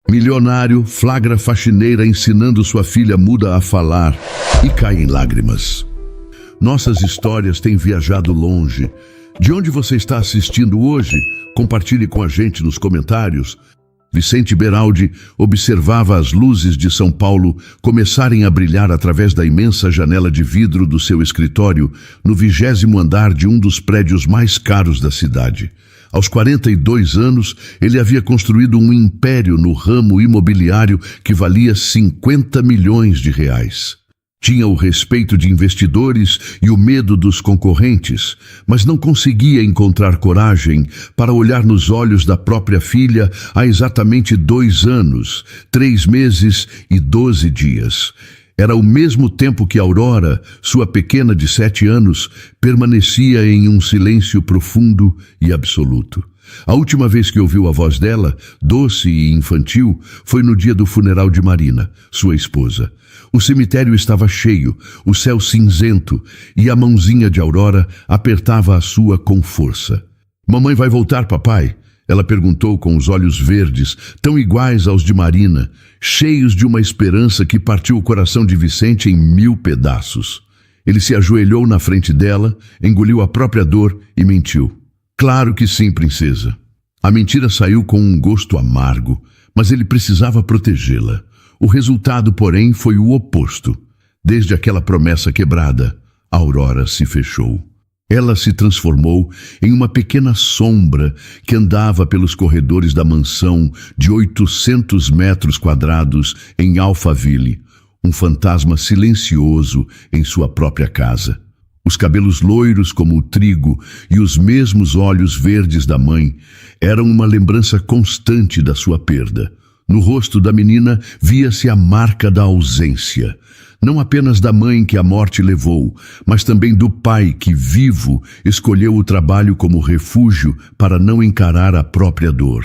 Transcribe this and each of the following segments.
Milionário flagra faxineira ensinando sua filha muda a falar e cai em lágrimas. Nossas histórias têm viajado longe. De onde você está assistindo hoje? Compartilhe com a gente nos comentários. Vicente Beraldi observava as luzes de São Paulo começarem a brilhar através da imensa janela de vidro do seu escritório no 20º andar de um dos prédios mais caros da cidade. Aos 42 anos, ele havia construído um império no ramo imobiliário que valia 50 milhões de reais. Tinha o respeito de investidores e o medo dos concorrentes, mas não conseguia encontrar coragem para olhar nos olhos da própria filha há exatamente 2 anos, 3 meses e 12 dias. Era o mesmo tempo que Aurora, sua pequena de 7 anos, permanecia em um silêncio profundo e absoluto. A última vez que ouviu a voz dela, doce e infantil, foi no dia do funeral de Marina, sua esposa. O cemitério estava cheio, o céu cinzento, e a mãozinha de Aurora apertava a sua com força. "Mamãe vai voltar, papai?" Ela perguntou com os olhos verdes, tão iguais aos de Marina, cheios de uma esperança que partiu o coração de Vicente em 1000 pedaços. Ele se ajoelhou na frente dela, engoliu a própria dor e mentiu. "Claro que sim, princesa." A mentira saiu com um gosto amargo, mas ele precisava protegê-la. O resultado, porém, foi o oposto. Desde aquela promessa quebrada, Aurora se fechou. Ela se transformou em uma pequena sombra que andava pelos corredores da mansão de 800 metros quadrados em Alphaville, um fantasma silencioso em sua própria casa. Os cabelos loiros como o trigo e os mesmos olhos verdes da mãe eram uma lembrança constante da sua perda. No rosto da menina via-se a marca da ausência, não apenas da mãe que a morte levou, mas também do pai que, vivo, escolheu o trabalho como refúgio para não encarar a própria dor.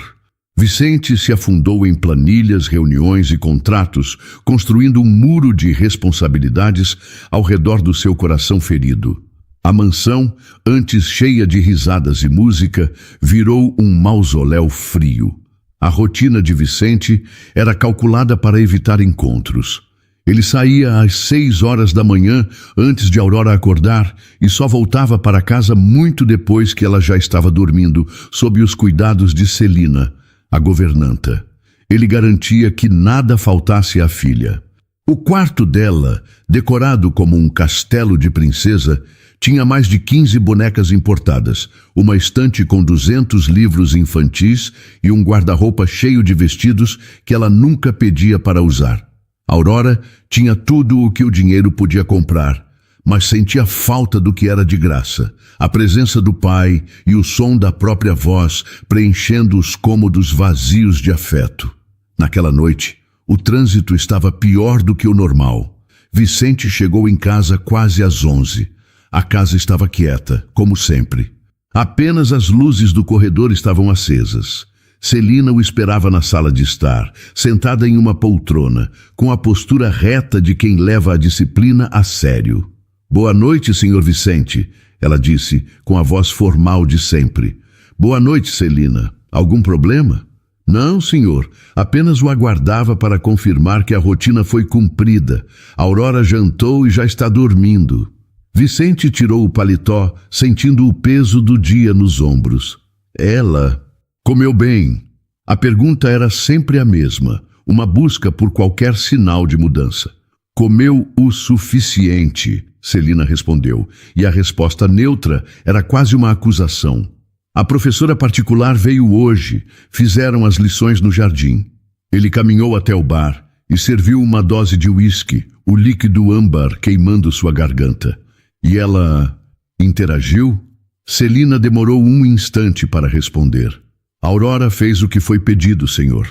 Vicente se afundou em planilhas, reuniões e contratos, construindo um muro de responsabilidades ao redor do seu coração ferido. A mansão, antes cheia de risadas e música, virou um mausoléu frio. A rotina de Vicente era calculada para evitar encontros. Ele saía às 6 horas da manhã antes de Aurora acordar e só voltava para casa muito depois que ela já estava dormindo, sob os cuidados de Celina, a governanta. Ele garantia que nada faltasse à filha. O quarto dela, decorado como um castelo de princesa, tinha mais de 15 bonecas importadas, uma estante com 200 livros infantis e um guarda-roupa cheio de vestidos que ela nunca pedia para usar. Aurora tinha tudo o que o dinheiro podia comprar, mas sentia falta do que era de graça, a presença do pai e o som da própria voz preenchendo os cômodos vazios de afeto. Naquela noite, o trânsito estava pior do que o normal. Vicente chegou em casa quase às 11. A casa estava quieta, como sempre. Apenas as luzes do corredor estavam acesas. Celina o esperava na sala de estar, sentada em uma poltrona, com a postura reta de quem leva a disciplina a sério. "Boa noite, senhor Vicente", ela disse, com a voz formal de sempre. "Boa noite, Celina. Algum problema?" "Não, senhor. Apenas o aguardava para confirmar que a rotina foi cumprida. Aurora jantou e já está dormindo." Vicente tirou o paletó, sentindo o peso do dia nos ombros. Ela comeu bem. A pergunta era sempre a mesma, uma busca por qualquer sinal de mudança. "Comeu o suficiente", Celina respondeu, e a resposta neutra era quase uma acusação. "A professora particular veio hoje, fizeram as lições no jardim." Ele caminhou até o bar e serviu uma dose de uísque, o líquido âmbar queimando sua garganta. "E ela interagiu?" Celina demorou um instante para responder. "Aurora fez o que foi pedido, senhor.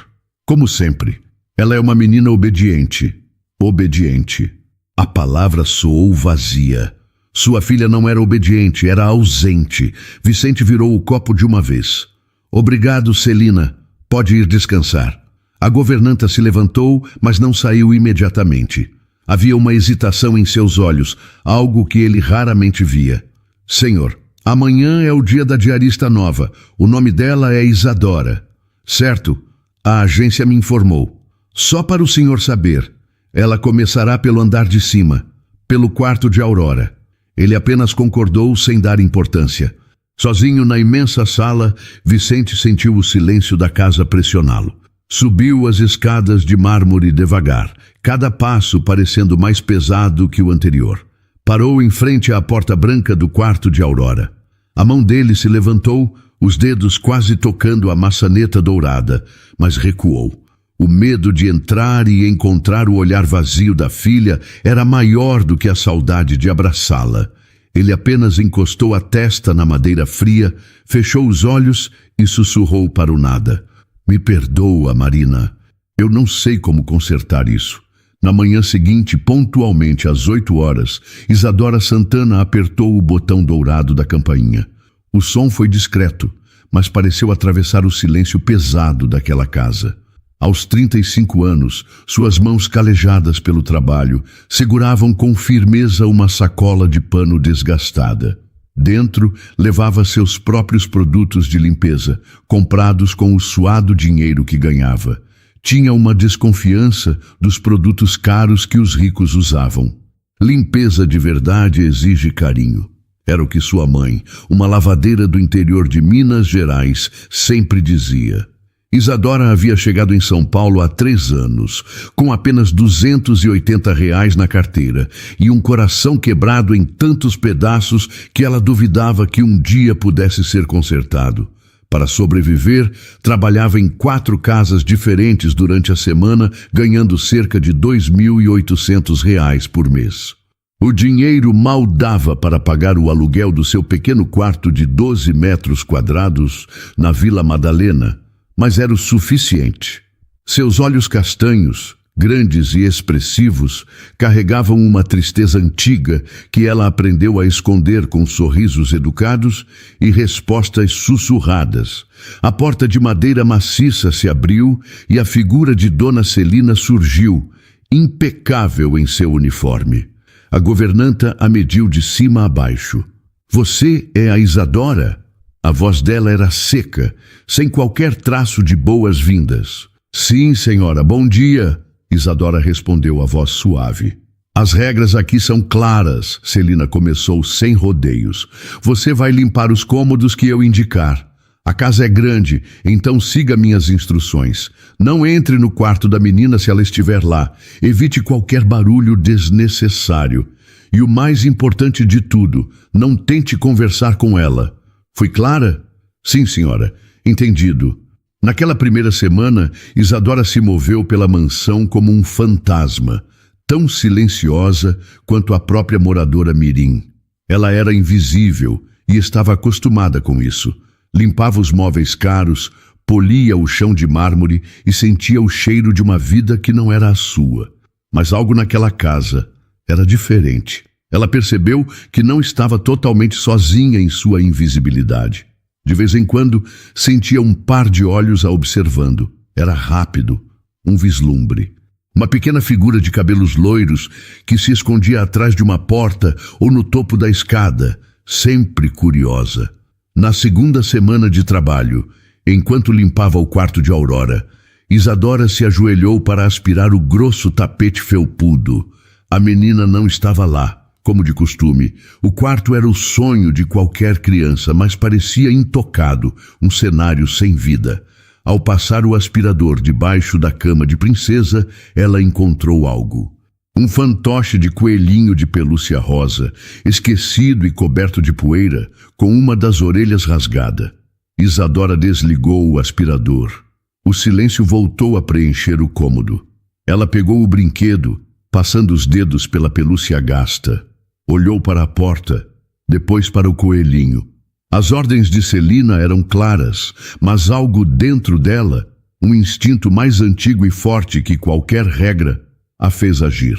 Como sempre. Ela é uma menina obediente." Obediente. A palavra soou vazia. Sua filha não era obediente, era ausente. Vicente virou o copo de uma vez. "Obrigado, Celina. Pode ir descansar." A governanta se levantou, mas não saiu imediatamente. Havia uma hesitação em seus olhos, algo que ele raramente via. "Senhor, amanhã é o dia da diarista nova. O nome dela é Isadora." "Certo." A agência me informou. Só para o senhor saber, ela começará pelo andar de cima, pelo quarto de Aurora. Ele apenas concordou sem dar importância. Sozinho na imensa sala, Vicente sentiu o silêncio da casa pressioná-lo. Subiu as escadas de mármore devagar, cada passo parecendo mais pesado que o anterior. Parou em frente à porta branca do quarto de Aurora. A mão dele se levantou, os dedos quase tocando a maçaneta dourada, mas recuou. O medo de entrar e encontrar o olhar vazio da filha era maior do que a saudade de abraçá-la. Ele apenas encostou a testa na madeira fria, fechou os olhos e sussurrou para o nada. Me perdoa, Marina. Eu não sei como consertar isso. Na manhã seguinte, pontualmente às 8 horas, Isadora Santana apertou o botão dourado da campainha. O som foi discreto, mas pareceu atravessar o silêncio pesado daquela casa. Aos 35 anos, suas mãos calejadas pelo trabalho seguravam com firmeza uma sacola de pano desgastada. Dentro, levava seus próprios produtos de limpeza, comprados com o suado dinheiro que ganhava. Tinha uma desconfiança dos produtos caros que os ricos usavam. Limpeza de verdade exige carinho. Era o que sua mãe, uma lavadeira do interior de Minas Gerais, sempre dizia. Isadora havia chegado em São Paulo há 3 anos, com apenas R$280 na carteira e um coração quebrado em tantos pedaços que ela duvidava que um dia pudesse ser consertado. Para sobreviver, trabalhava em 4 casas diferentes durante a semana, ganhando cerca de R$2.800 por mês. O dinheiro mal dava para pagar o aluguel do seu pequeno quarto de 12 metros quadrados na Vila Madalena, mas era o suficiente. Seus olhos castanhos, grandes e expressivos, carregavam uma tristeza antiga que ela aprendeu a esconder com sorrisos educados e respostas sussurradas. A porta de madeira maciça se abriu e a figura de Dona Celina surgiu, impecável em seu uniforme. A governanta a mediu de cima a baixo. Você é a Isadora? A voz dela era seca, sem qualquer traço de boas-vindas. Sim, senhora, bom dia, Isadora respondeu a voz suave. As regras aqui são claras, Celina começou sem rodeios. Você vai limpar os cômodos que eu indicar. A casa é grande, então siga minhas instruções. Não entre no quarto da menina se ela estiver lá. Evite qualquer barulho desnecessário. E o mais importante de tudo, não tente conversar com ela. Fui clara? Sim, senhora. Entendido. Naquela primeira semana, Isadora se moveu pela mansão como um fantasma, tão silenciosa quanto a própria moradora Mirim. Ela era invisível e estava acostumada com isso. Limpava os móveis caros, polia o chão de mármore e sentia o cheiro de uma vida que não era a sua. Mas algo naquela casa era diferente. Ela percebeu que não estava totalmente sozinha em sua invisibilidade. De vez em quando, sentia um par de olhos a observando. Era rápido, um vislumbre. Uma pequena figura de cabelos loiros que se escondia atrás de uma porta ou no topo da escada, sempre curiosa. Na segunda semana de trabalho, enquanto limpava o quarto de Aurora, Isadora se ajoelhou para aspirar o grosso tapete felpudo. A menina não estava lá. Como de costume, o quarto era o sonho de qualquer criança, mas parecia intocado, um cenário sem vida. Ao passar o aspirador debaixo da cama de princesa, ela encontrou algo. Um fantoche de coelhinho de pelúcia rosa, esquecido e coberto de poeira, com uma das orelhas rasgada. Isadora desligou o aspirador. O silêncio voltou a preencher o cômodo. Ela pegou o brinquedo, passando os dedos pela pelúcia gasta. Olhou para a porta, depois para o coelhinho. As ordens de Celina eram claras, mas algo dentro dela, um instinto mais antigo e forte que qualquer regra, a fez agir.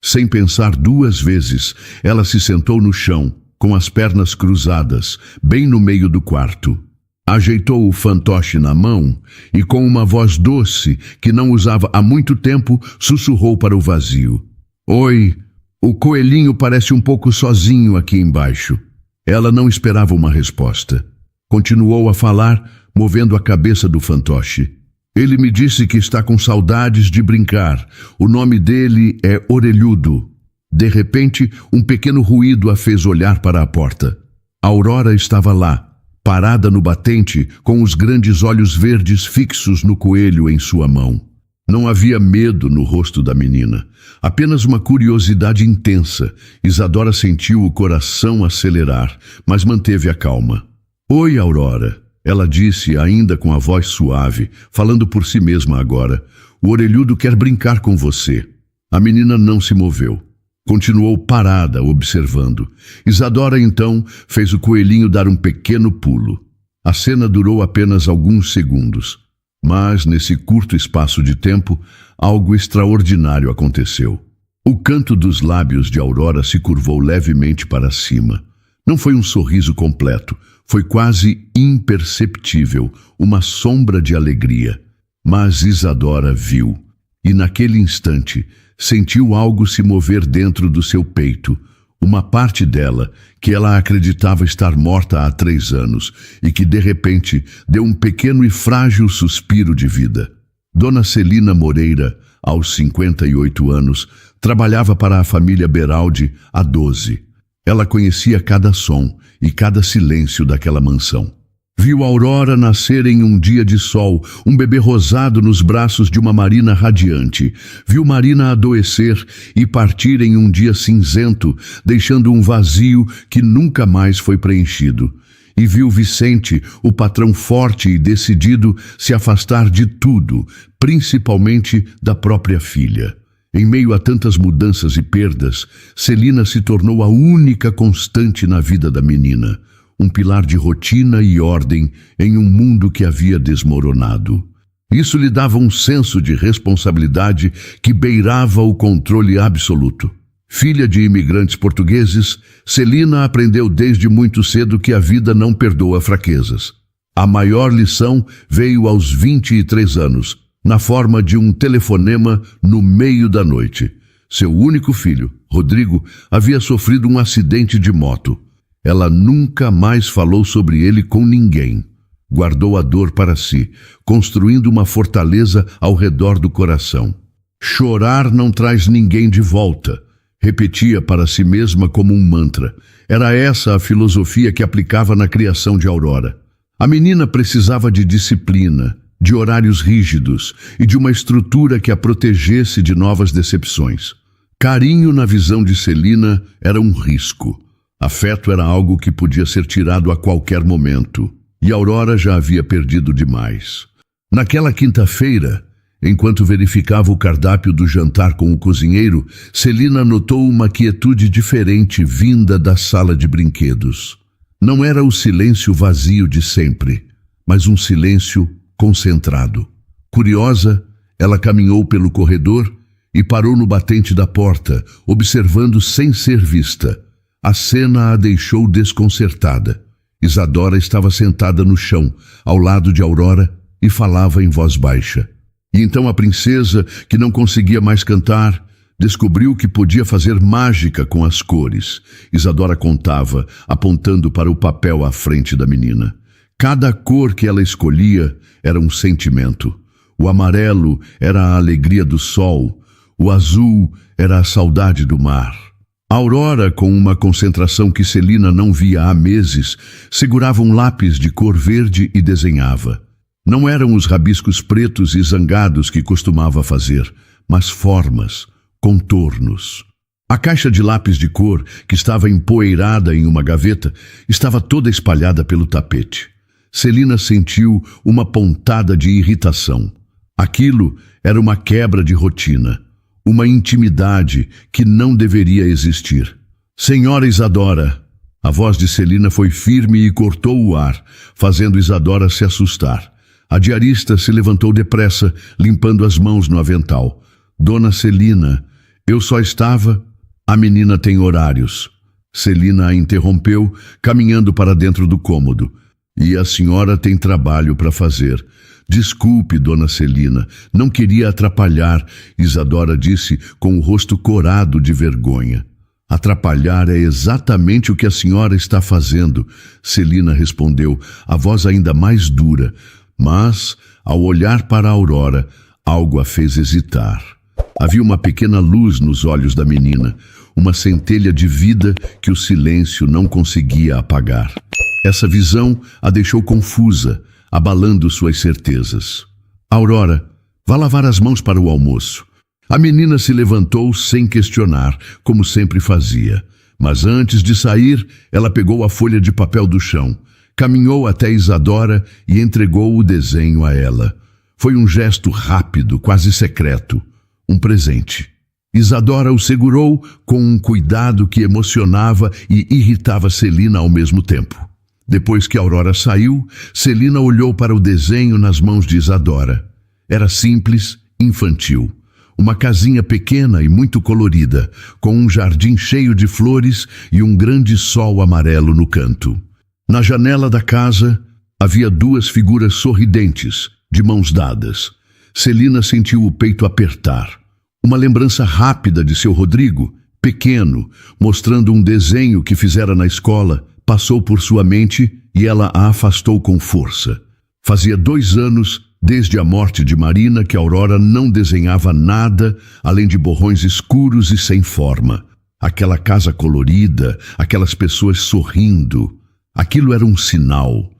Sem pensar 2 vezes, ela se sentou no chão, com as pernas cruzadas, bem no meio do quarto. Ajeitou o fantoche na mão e, com uma voz doce, que não usava há muito tempo, sussurrou para o vazio. Oi, o coelhinho parece um pouco sozinho aqui embaixo. Ela não esperava uma resposta. Continuou a falar, movendo a cabeça do fantoche. Ele me disse que está com saudades de brincar. O nome dele é Orelhudo. De repente, um pequeno ruído a fez olhar para a porta. Aurora estava lá, parada no batente, com os grandes olhos verdes fixos no coelho em sua mão. Não havia medo no rosto da menina, apenas uma curiosidade intensa. Isadora sentiu o coração acelerar, mas manteve a calma. Oi, Aurora, ela disse ainda com a voz suave, falando por si mesma agora. O Orelhudo quer brincar com você. A menina não se moveu. Continuou parada, observando. Isadora, então, fez o coelhinho dar um pequeno pulo. A cena durou apenas alguns segundos. Mas, nesse curto espaço de tempo, algo extraordinário aconteceu. O canto dos lábios de Aurora se curvou levemente para cima. Não foi um sorriso completo, foi quase imperceptível, uma sombra de alegria. Mas Isadora viu, e naquele instante sentiu algo se mover dentro do seu peito, uma parte dela que ela acreditava estar morta há 3 anos e que de repente deu um pequeno e frágil suspiro de vida. Dona Celina Moreira, aos 58 anos, trabalhava para a família Beraldi há 12. Ela conhecia cada som e cada silêncio daquela mansão. Viu Aurora nascer em um dia de sol, um bebê rosado nos braços de uma Marina radiante. Viu Marina adoecer e partir em um dia cinzento, deixando um vazio que nunca mais foi preenchido. E viu Vicente, o patrão forte e decidido, se afastar de tudo, principalmente da própria filha. Em meio a tantas mudanças e perdas, Celina se tornou a única constante na vida da menina. Um pilar de rotina e ordem em um mundo que havia desmoronado. Isso lhe dava um senso de responsabilidade que beirava o controle absoluto. Filha de imigrantes portugueses, Celina aprendeu desde muito cedo que a vida não perdoa fraquezas. A maior lição veio aos 23 anos, na forma de um telefonema no meio da noite. Seu único filho, Rodrigo, havia sofrido um acidente de moto. Ela nunca mais falou sobre ele com ninguém. Guardou a dor para si, construindo uma fortaleza ao redor do coração. Chorar não traz ninguém de volta, repetia para si mesma como um mantra. Era essa a filosofia que aplicava na criação de Aurora. A menina precisava de disciplina, de horários rígidos e de uma estrutura que a protegesse de novas decepções. Carinho na visão de Celina era um risco. Afeto era algo que podia ser tirado a qualquer momento, e Aurora já havia perdido demais. Naquela quinta-feira, enquanto verificava o cardápio do jantar com o cozinheiro, Celina notou uma quietude diferente vinda da sala de brinquedos. Não era o silêncio vazio de sempre, mas um silêncio concentrado. Curiosa, ela caminhou pelo corredor e parou no batente da porta, observando sem ser vista. A cena a deixou desconcertada. Isadora estava sentada no chão, ao lado de Aurora, e falava em voz baixa. E então a princesa, que não conseguia mais cantar, descobriu que podia fazer mágica com as cores. Isadora contava, apontando para o papel à frente da menina. Cada cor que ela escolhia era um sentimento. O amarelo era a alegria do sol, o azul era a saudade do mar. Aurora, com uma concentração que Celina não via há meses, segurava um lápis de cor verde e desenhava. Não eram os rabiscos pretos e zangados que costumava fazer, mas formas, contornos. A caixa de lápis de cor, que estava empoeirada em uma gaveta, estava toda espalhada pelo tapete. Celina sentiu uma pontada de irritação. Aquilo era uma quebra de rotina. Uma intimidade que não deveria existir. Senhora Isadora! A voz de Celina foi firme e cortou o ar, fazendo Isadora se assustar. A diarista se levantou depressa, limpando as mãos no avental. Dona Celina, eu só estava... A menina tem horários. Celina a interrompeu, caminhando para dentro do cômodo. E a senhora tem trabalho para fazer. Desculpe, Dona Celina, não queria atrapalhar, Isadora disse com o rosto corado de vergonha. Atrapalhar é exatamente o que a senhora está fazendo, Celina respondeu, a voz ainda mais dura. Mas Ao olhar para a Aurora, algo a fez hesitar. Havia uma pequena luz nos olhos da menina, uma centelha de vida que o silêncio não conseguia apagar. Essa visão a deixou confusa, abalando suas certezas. Aurora, vá lavar as mãos para o almoço. A menina se levantou sem questionar, como sempre fazia. Mas antes de sair, ela pegou a folha de papel do chão, caminhou até Isadora e entregou o desenho a ela. Foi um gesto rápido, quase secreto. Um presente. Isadora o segurou com um cuidado que emocionava e irritava Celina ao mesmo tempo. Depois que Aurora saiu, Celina olhou para o desenho nas mãos de Isadora. Era simples, infantil. Uma casinha pequena e muito colorida, com um jardim cheio de flores e um grande sol amarelo no canto. Na janela da casa, havia duas figuras sorridentes, de mãos dadas. Celina sentiu o peito apertar. Uma lembrança rápida de seu Rodrigo, pequeno, mostrando um desenho que fizera na escola, passou por sua mente e ela a afastou com força. Fazia 2 anos, desde a morte de Marina, que Aurora não desenhava nada além de borrões escuros e sem forma. Aquela casa colorida, aquelas pessoas sorrindo. Aquilo era um sinal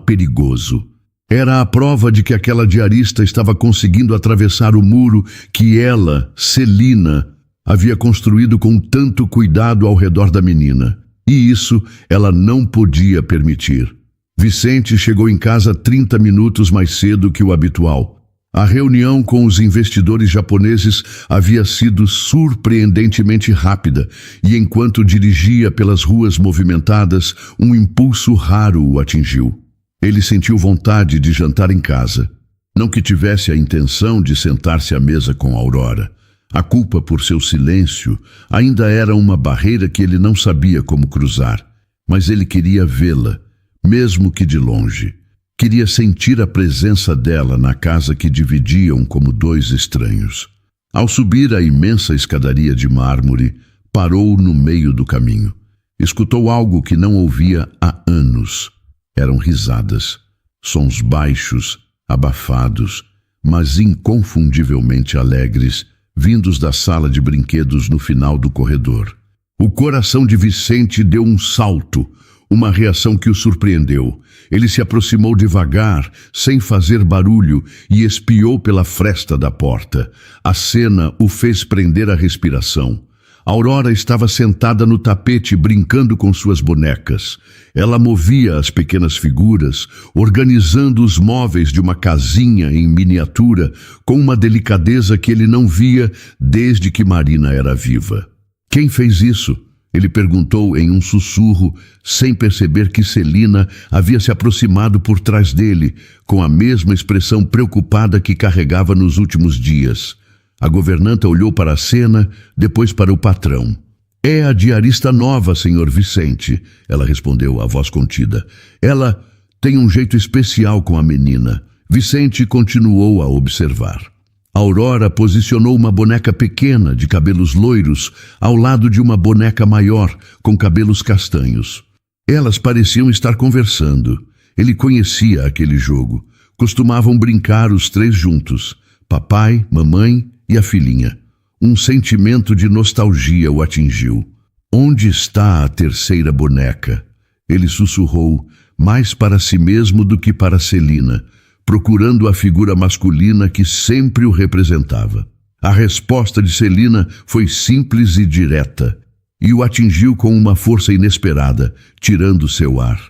perigoso. Era a prova de que aquela diarista estava conseguindo atravessar o muro que ela, Celina, havia construído com tanto cuidado ao redor da menina. E isso ela não podia permitir. Vicente chegou em casa 30 minutos mais cedo que o habitual. A reunião com os investidores japoneses havia sido surpreendentemente rápida e enquanto dirigia pelas ruas movimentadas, um impulso raro o atingiu. Ele sentiu vontade de jantar em casa. Não que tivesse a intenção de sentar-se à mesa com Aurora. A culpa por seu silêncio ainda era uma barreira que ele não sabia como cruzar. Mas ele queria vê-la, mesmo que de longe. Queria sentir a presença dela na casa que dividiam como 2 estranhos. Ao subir a imensa escadaria de mármore, parou no meio do caminho. Escutou algo que não ouvia há anos. Eram risadas, sons baixos, abafados, mas inconfundivelmente alegres, vindos da sala de brinquedos no final do corredor. O coração de Vicente deu um salto, uma reação que o surpreendeu. Ele se aproximou devagar, sem fazer barulho, e espiou pela fresta da porta. A cena o fez prender a respiração. Aurora estava sentada no tapete brincando com suas bonecas. Ela movia as pequenas figuras, organizando os móveis de uma casinha em miniatura com uma delicadeza que ele não via desde que Marina era viva. Quem fez isso? Ele perguntou em um sussurro, sem perceber que Celina havia se aproximado por trás dele, com a mesma expressão preocupada que carregava nos últimos dias. A governanta olhou para a cena, depois para o patrão. É a diarista nova, senhor Vicente, ela respondeu, a voz contida. Ela tem um jeito especial com a menina. Vicente continuou a observar. Aurora posicionou uma boneca pequena, de cabelos loiros, ao lado de uma boneca maior, com cabelos castanhos. Elas pareciam estar conversando. Ele conhecia aquele jogo. Costumavam brincar os 3 juntos, papai, mamãe e a filhinha. Um sentimento de nostalgia o atingiu. Onde está a 3ª boneca? Ele sussurrou, mais para si mesmo do que para Celina, procurando a figura masculina que sempre o representava. A resposta de Celina foi simples e direta, e o atingiu com uma força inesperada, tirando seu ar.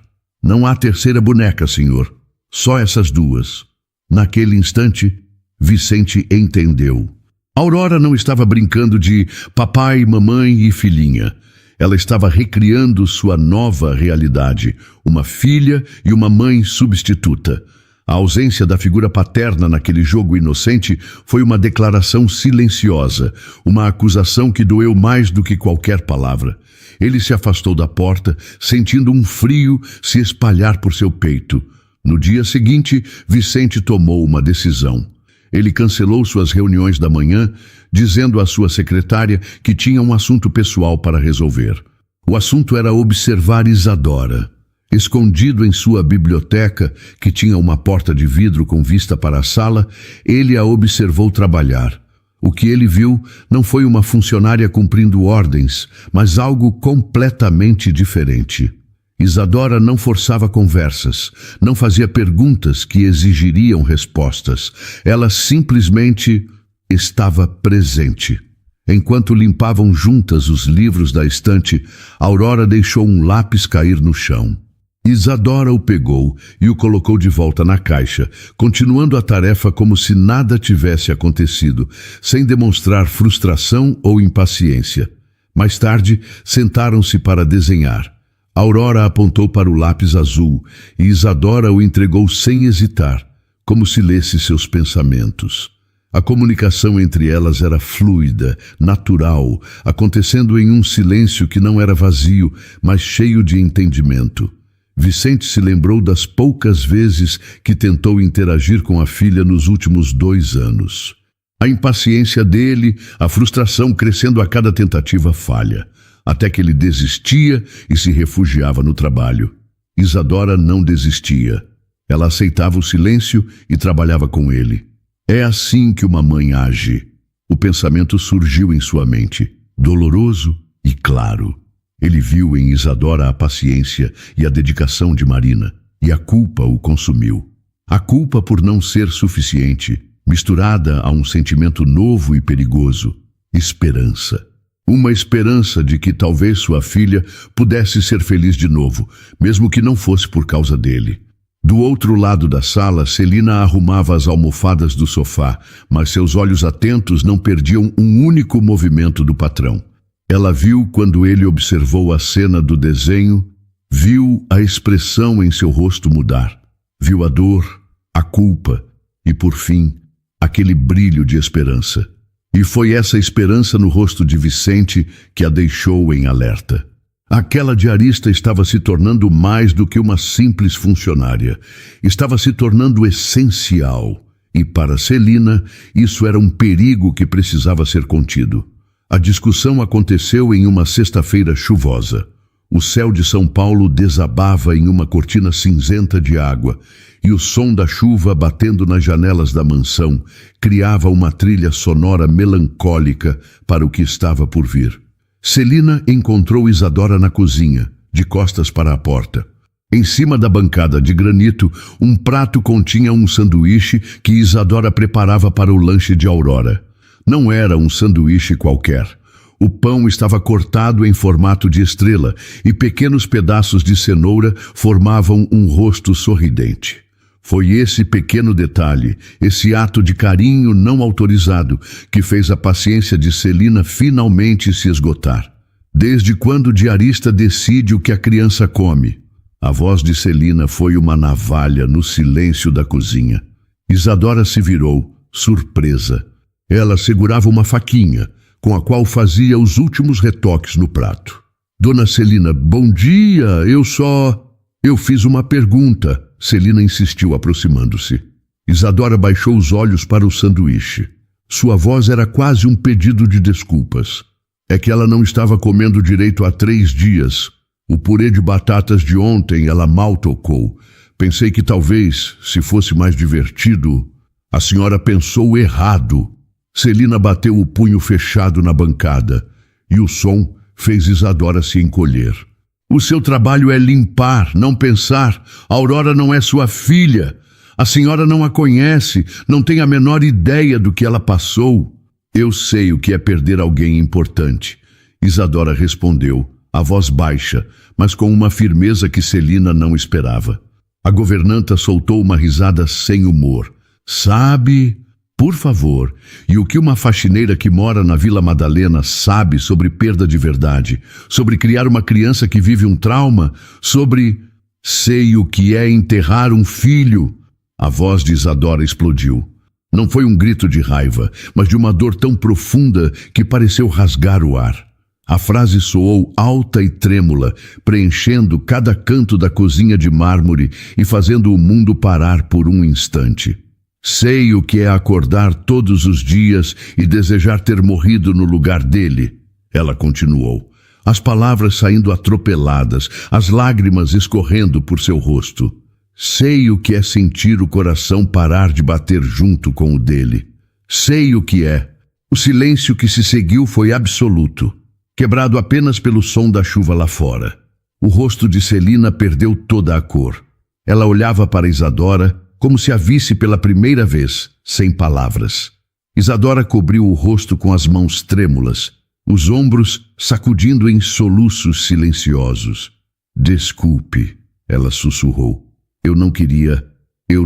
Não há 3ª boneca, senhor. Só essas 2. Naquele instante, Vicente entendeu. Aurora não estava brincando de papai, mamãe e filhinha. Ela estava recriando sua nova realidade, uma filha e uma mãe substituta. A ausência da figura paterna naquele jogo inocente foi uma declaração silenciosa, uma acusação que doeu mais do que qualquer palavra. Ele se afastou da porta, sentindo um frio se espalhar por seu peito. No dia seguinte, Vicente tomou uma decisão. Ele cancelou suas reuniões da manhã, dizendo à sua secretária que tinha um assunto pessoal para resolver. O assunto era observar Isadora. Escondido em sua biblioteca, que tinha uma porta de vidro com vista para a sala, ele a observou trabalhar. O que ele viu não foi uma funcionária cumprindo ordens, mas algo completamente diferente. Isadora não forçava conversas, não fazia perguntas que exigiriam respostas. Ela simplesmente estava presente. Enquanto limpavam juntas os livros da estante, Aurora deixou um lápis cair no chão. Isadora o pegou e o colocou de volta na caixa, continuando a tarefa como se nada tivesse acontecido, sem demonstrar frustração ou impaciência. Mais tarde, sentaram-se para desenhar. Aurora apontou para o lápis azul e Isadora o entregou sem hesitar, como se lesse seus pensamentos. A comunicação entre elas era fluida, natural, acontecendo em um silêncio que não era vazio, mas cheio de entendimento. Vicente se lembrou das poucas vezes que tentou interagir com a filha nos últimos 2 anos. A impaciência dele, a frustração crescendo a cada tentativa falha, até que ele desistia e se refugiava no trabalho. Isadora não desistia. Ela aceitava o silêncio e trabalhava com ele. É assim que uma mãe age. O pensamento surgiu em sua mente, doloroso e claro. Ele viu em Isadora a paciência e a dedicação de Marina, e a culpa o consumiu. A culpa por não ser suficiente, misturada a um sentimento novo e perigoso, esperança. Uma esperança de que talvez sua filha pudesse ser feliz de novo, mesmo que não fosse por causa dele. Do outro lado da sala, Celina arrumava as almofadas do sofá, mas seus olhos atentos não perdiam um único movimento do patrão. Ela viu quando ele observou a cena do desenho, viu a expressão em seu rosto mudar, viu a dor, a culpa e, por fim, aquele brilho de esperança. E foi essa esperança no rosto de Vicente que a deixou em alerta. Aquela diarista estava se tornando mais do que uma simples funcionária. Estava se tornando essencial. E para Celina, isso era um perigo que precisava ser contido. A discussão aconteceu em uma sexta-feira chuvosa. O céu de São Paulo desabava em uma cortina cinzenta de água, e o som da chuva batendo nas janelas da mansão criava uma trilha sonora melancólica para o que estava por vir. Celina encontrou Isadora na cozinha, de costas para a porta. Em cima da bancada de granito, um prato continha um sanduíche que Isadora preparava para o lanche de Aurora. Não era um sanduíche qualquer. O pão estava cortado em formato de estrela e pequenos pedaços de cenoura formavam um rosto sorridente. Foi esse pequeno detalhe, esse ato de carinho não autorizado, que fez a paciência de Celina finalmente se esgotar. Desde quando o diarista decide o que a criança come? A voz de Celina foi uma navalha no silêncio da cozinha. Isadora se virou, surpresa. Ela segurava uma faquinha, com a qual fazia os últimos retoques no prato. Dona Celina, bom dia, Eu fiz uma pergunta, Celina insistiu aproximando-se. Isadora baixou os olhos para o sanduíche. Sua voz era quase um pedido de desculpas. É que ela não estava comendo direito há 3 dias. O purê de batatas de ontem ela mal tocou. Pensei que talvez, se fosse mais divertido... A senhora pensou errado. Celina bateu o punho fechado na bancada, e o som fez Isadora se encolher. O seu trabalho é limpar, não pensar. Aurora não é sua filha. A senhora não a conhece, não tem a menor ideia do que ela passou. Eu sei o que é perder alguém importante. Isadora respondeu, a voz baixa, mas com uma firmeza que Celina não esperava. A governanta soltou uma risada sem humor. Sabe... Por favor, e o que uma faxineira que mora na Vila Madalena sabe sobre perda de verdade, sobre criar uma criança que vive um trauma, sobre... Sei o que é enterrar um filho. A voz de Isadora explodiu. Não foi um grito de raiva, mas de uma dor tão profunda que pareceu rasgar o ar. A frase soou alta e trêmula, preenchendo cada canto da cozinha de mármore e fazendo o mundo parar por um instante. Sei o que é acordar todos os dias e desejar ter morrido no lugar dele. Ela continuou. as palavras saindo atropeladas, as lágrimas escorrendo por seu rosto. Sei o que é sentir o coração parar de bater junto com o dele. Sei o que é. O silêncio que se seguiu foi absoluto, quebrado apenas pelo som da chuva lá fora. O rosto de Celina perdeu toda a cor. Ela olhava para Isadora como se a visse pela primeira vez, sem palavras. Isadora cobriu o rosto com as mãos trêmulas, os ombros sacudindo em soluços silenciosos. Desculpe, ela sussurrou. Eu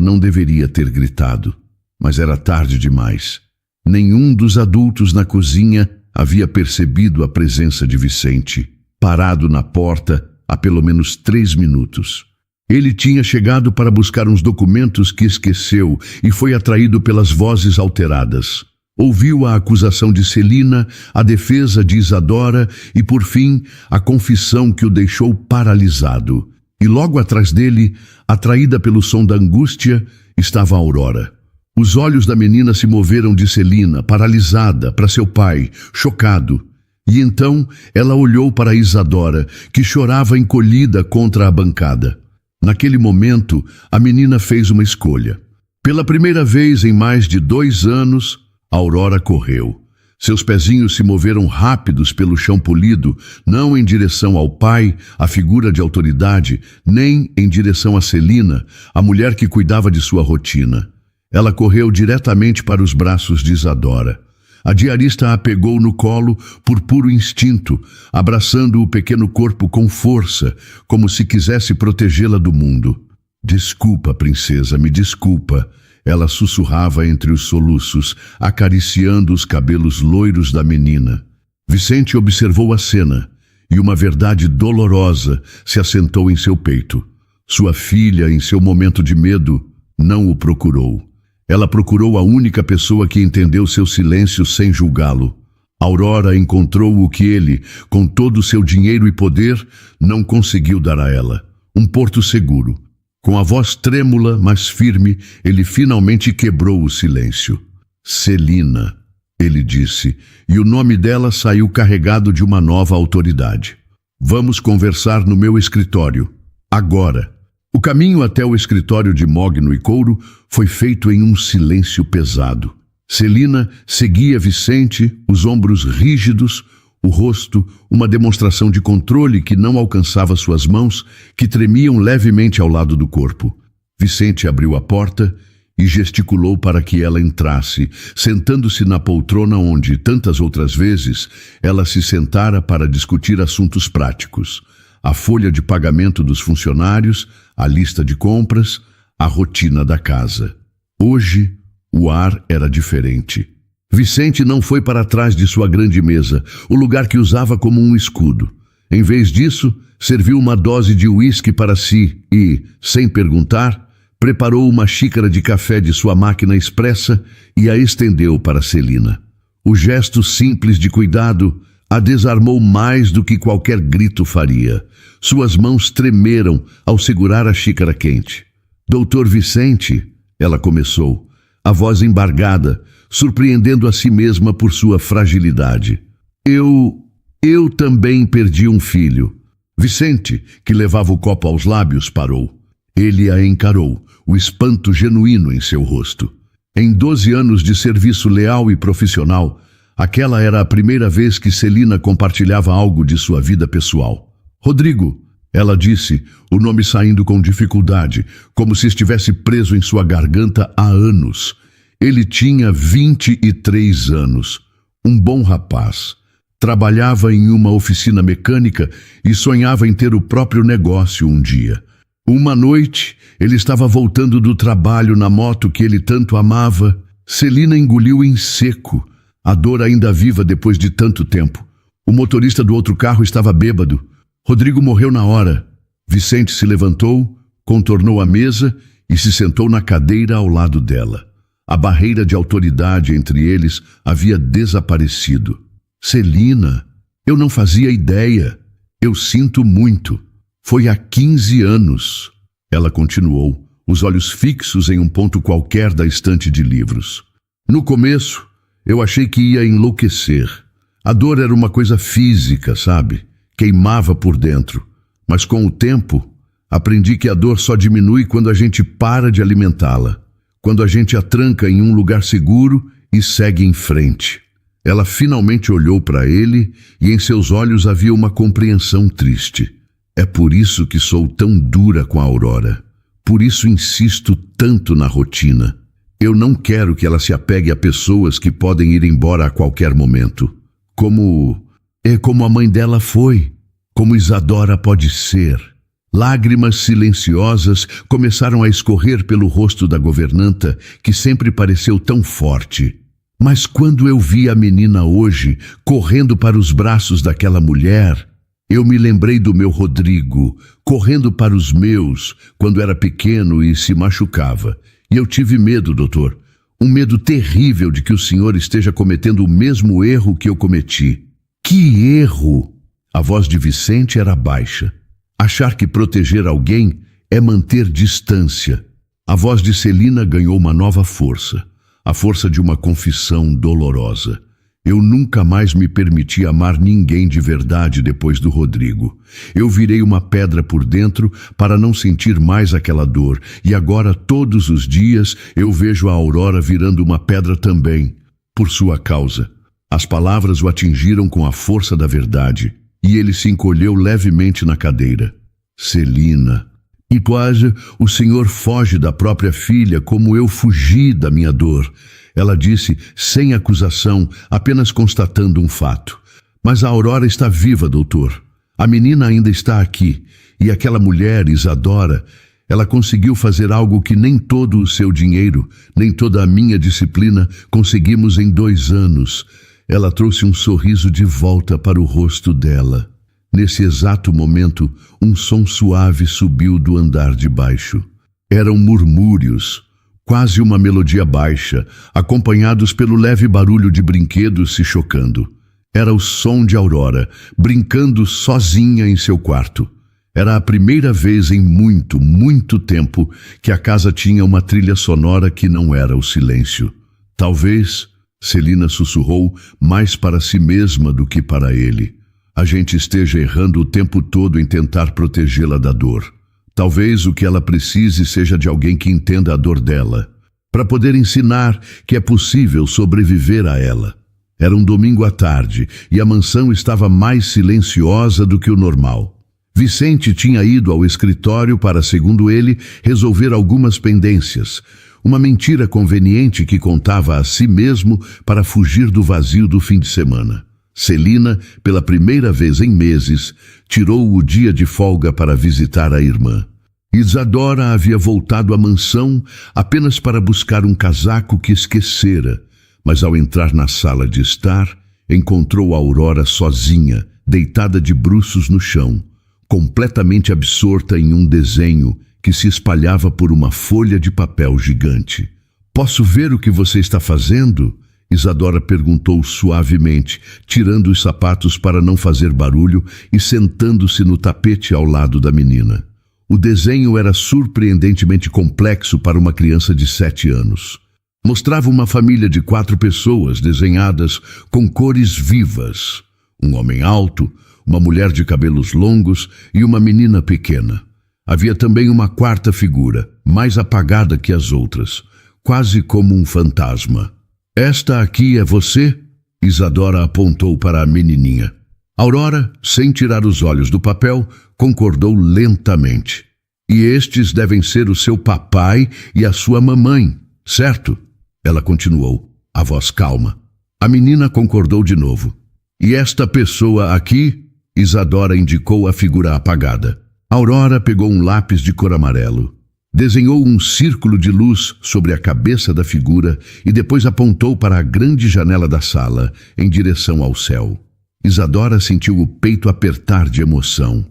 não deveria ter gritado, mas era tarde demais. Nenhum dos adultos na cozinha havia percebido a presença de Vicente, parado na porta há pelo menos 3 minutos. Ele tinha chegado para buscar uns documentos que esqueceu e foi atraído pelas vozes alteradas. Ouviu a acusação de Celina, a defesa de Isadora e, por fim, a confissão que o deixou paralisado. E logo atrás dele, atraída pelo som da angústia, estava Aurora. Os olhos da menina se moveram de Celina, paralisada, para seu pai, chocado. E então ela olhou para Isadora, que chorava encolhida contra a bancada. Naquele momento, a menina fez uma escolha. Pela primeira vez em mais de 2 anos, Aurora correu. Seus pezinhos se moveram rápidos pelo chão polido, não em direção ao pai, a figura de autoridade, nem em direção a Celina, a mulher que cuidava de sua rotina. Ela correu diretamente para os braços de Isadora. A diarista a pegou no colo por puro instinto, abraçando o pequeno corpo com força, como se quisesse protegê-la do mundo. Desculpa, princesa, me desculpa. Ela sussurrava entre os soluços, acariciando os cabelos loiros da menina. Vicente observou a cena, e uma verdade dolorosa se assentou em seu peito. Sua filha, em seu momento de medo, não o procurou. Ela procurou a única pessoa que entendeu seu silêncio sem julgá-lo. Aurora encontrou o que ele, com todo o seu dinheiro e poder, não conseguiu dar a ela. Um porto seguro. Com a voz trêmula, mas firme, ele finalmente quebrou o silêncio. Celina, ele disse, e o nome dela saiu carregado de uma nova autoridade. Vamos conversar no meu escritório, agora. O caminho até o escritório de Mogno e Couro foi feito em um silêncio pesado. Celina seguia Vicente, os ombros rígidos, o rosto, uma demonstração de controle que não alcançava suas mãos, que tremiam levemente ao lado do corpo. Vicente abriu a porta e gesticulou para que ela entrasse, sentando-se na poltrona onde, tantas outras vezes, ela se sentara para discutir assuntos práticos. A folha de pagamento dos funcionários, a lista de compras, a rotina da casa. Hoje, o ar era diferente. Vicente não foi para trás de sua grande mesa, o lugar que usava como um escudo. Em vez disso, serviu uma dose de uísque para si e, sem perguntar, preparou uma xícara de café de sua máquina expressa e a estendeu para Celina. O gesto simples de cuidado a desarmou mais do que qualquer grito faria. Suas mãos tremeram ao segurar a xícara quente. Doutor Vicente, ela começou, a voz embargada, surpreendendo a si mesma por sua fragilidade. Eu também perdi um filho. Vicente, que levava o copo aos lábios, parou. Ele a encarou, o espanto genuíno em seu rosto. Em 12 anos de serviço leal e profissional, aquela era a primeira vez que Celina compartilhava algo de sua vida pessoal. Rodrigo, ela disse, o nome saindo com dificuldade, como se estivesse preso em sua garganta há anos. Ele tinha 23 anos, um bom rapaz. Trabalhava em uma oficina mecânica e sonhava em ter o próprio negócio um dia. Uma noite, ele estava voltando do trabalho na moto que ele tanto amava. Celina engoliu em seco, a dor ainda viva depois de tanto tempo. O motorista do outro carro estava bêbado. Rodrigo morreu na hora. Vicente se levantou, contornou a mesa e se sentou na cadeira ao lado dela. A barreira de autoridade entre eles havia desaparecido. Celina, eu não fazia ideia. Eu sinto muito. Foi há 15 anos. Ela continuou, os olhos fixos em um ponto qualquer da estante de livros. No começo, eu achei que ia enlouquecer. A dor era uma coisa física, sabe? queimava por dentro, mas com o tempo aprendi que a dor só diminui quando a gente para de alimentá-la, quando a gente a tranca em um lugar seguro e segue em frente. Ela finalmente olhou para ele e em seus olhos havia uma compreensão triste. É por isso que sou tão dura com a Aurora. Por isso insisto tanto na rotina. Eu não quero que ela se apegue a pessoas que podem ir embora a qualquer momento. Como a mãe dela foi, como Isadora pode ser. Lágrimas silenciosas começaram a escorrer pelo rosto da governanta, que sempre pareceu tão forte. Mas quando eu vi a menina hoje, correndo para os braços daquela mulher, eu me lembrei do meu Rodrigo, correndo para os meus, quando era pequeno e se machucava. E eu tive medo, doutor. Um medo terrível de que o senhor esteja cometendo o mesmo erro que eu cometi. Que erro! A voz de Vicente era baixa. Achar que proteger alguém é manter distância. A voz de Celina ganhou uma nova força. A força de uma confissão dolorosa. Eu nunca mais me permiti amar ninguém de verdade depois do Rodrigo. Eu virei uma pedra por dentro para não sentir mais aquela dor. E agora, todos os dias, eu vejo a Aurora virando uma pedra também, por sua causa. As palavras o atingiram com a força da verdade, e ele se encolheu levemente na cadeira. Celina, e quase o senhor foge da própria filha como eu fugi da minha dor. Ela disse, sem acusação, apenas constatando um fato. Mas a Aurora está viva, doutor. A menina ainda está aqui. E aquela mulher, Isadora, ela conseguiu fazer algo que nem todo o seu dinheiro, nem toda a minha disciplina conseguimos em 2 anos. Ela trouxe um sorriso de volta para o rosto dela. Nesse exato momento, um som suave subiu do andar de baixo. Eram murmúrios, quase uma melodia baixa, acompanhados pelo leve barulho de brinquedos se chocando. Era o som de Aurora, brincando sozinha em seu quarto. Era a primeira vez em muito, muito tempo que a casa tinha uma trilha sonora que não era o silêncio. Talvez, Celina sussurrou, mais para si mesma do que para ele, a gente esteja errando o tempo todo em tentar protegê-la da dor. Talvez o que ela precise seja de alguém que entenda a dor dela, para poder ensinar que é possível sobreviver a ela. Era um domingo à tarde e a mansão estava mais silenciosa do que o normal. Vicente tinha ido ao escritório para, segundo ele, resolver algumas pendências, uma mentira conveniente que contava a si mesmo para fugir do vazio do fim de semana. Celina, pela primeira vez em meses, tirou o dia de folga para visitar a irmã. Isadora havia voltado à mansão apenas para buscar um casaco que esquecera, mas ao entrar na sala de estar, encontrou a Aurora sozinha, deitada de bruços no chão, completamente absorta em um desenho que se espalhava por uma folha de papel gigante. "Posso ver o que você está fazendo?" Isadora perguntou suavemente, tirando os sapatos para não fazer barulho e sentando-se no tapete ao lado da menina. O desenho era surpreendentemente complexo para uma criança de 7 anos. Mostrava uma família de 4 pessoas desenhadas com cores vivas. Um homem alto, uma mulher de cabelos longos e uma menina pequena. Havia também uma 4ª figura, mais apagada que as outras, quase como um fantasma. "Esta aqui é você?" Isadora apontou para a menininha. Aurora, sem tirar os olhos do papel, concordou lentamente. "E estes devem ser o seu papai e a sua mamãe, certo?" Ela continuou, a voz calma. A menina concordou de novo. "E esta pessoa aqui?" Isadora indicou a figura apagada. Aurora pegou um lápis de cor amarelo. Desenhou um círculo de luz sobre a cabeça da figura e depois apontou para a grande janela da sala, em direção ao céu. Isadora sentiu o peito apertar de emoção.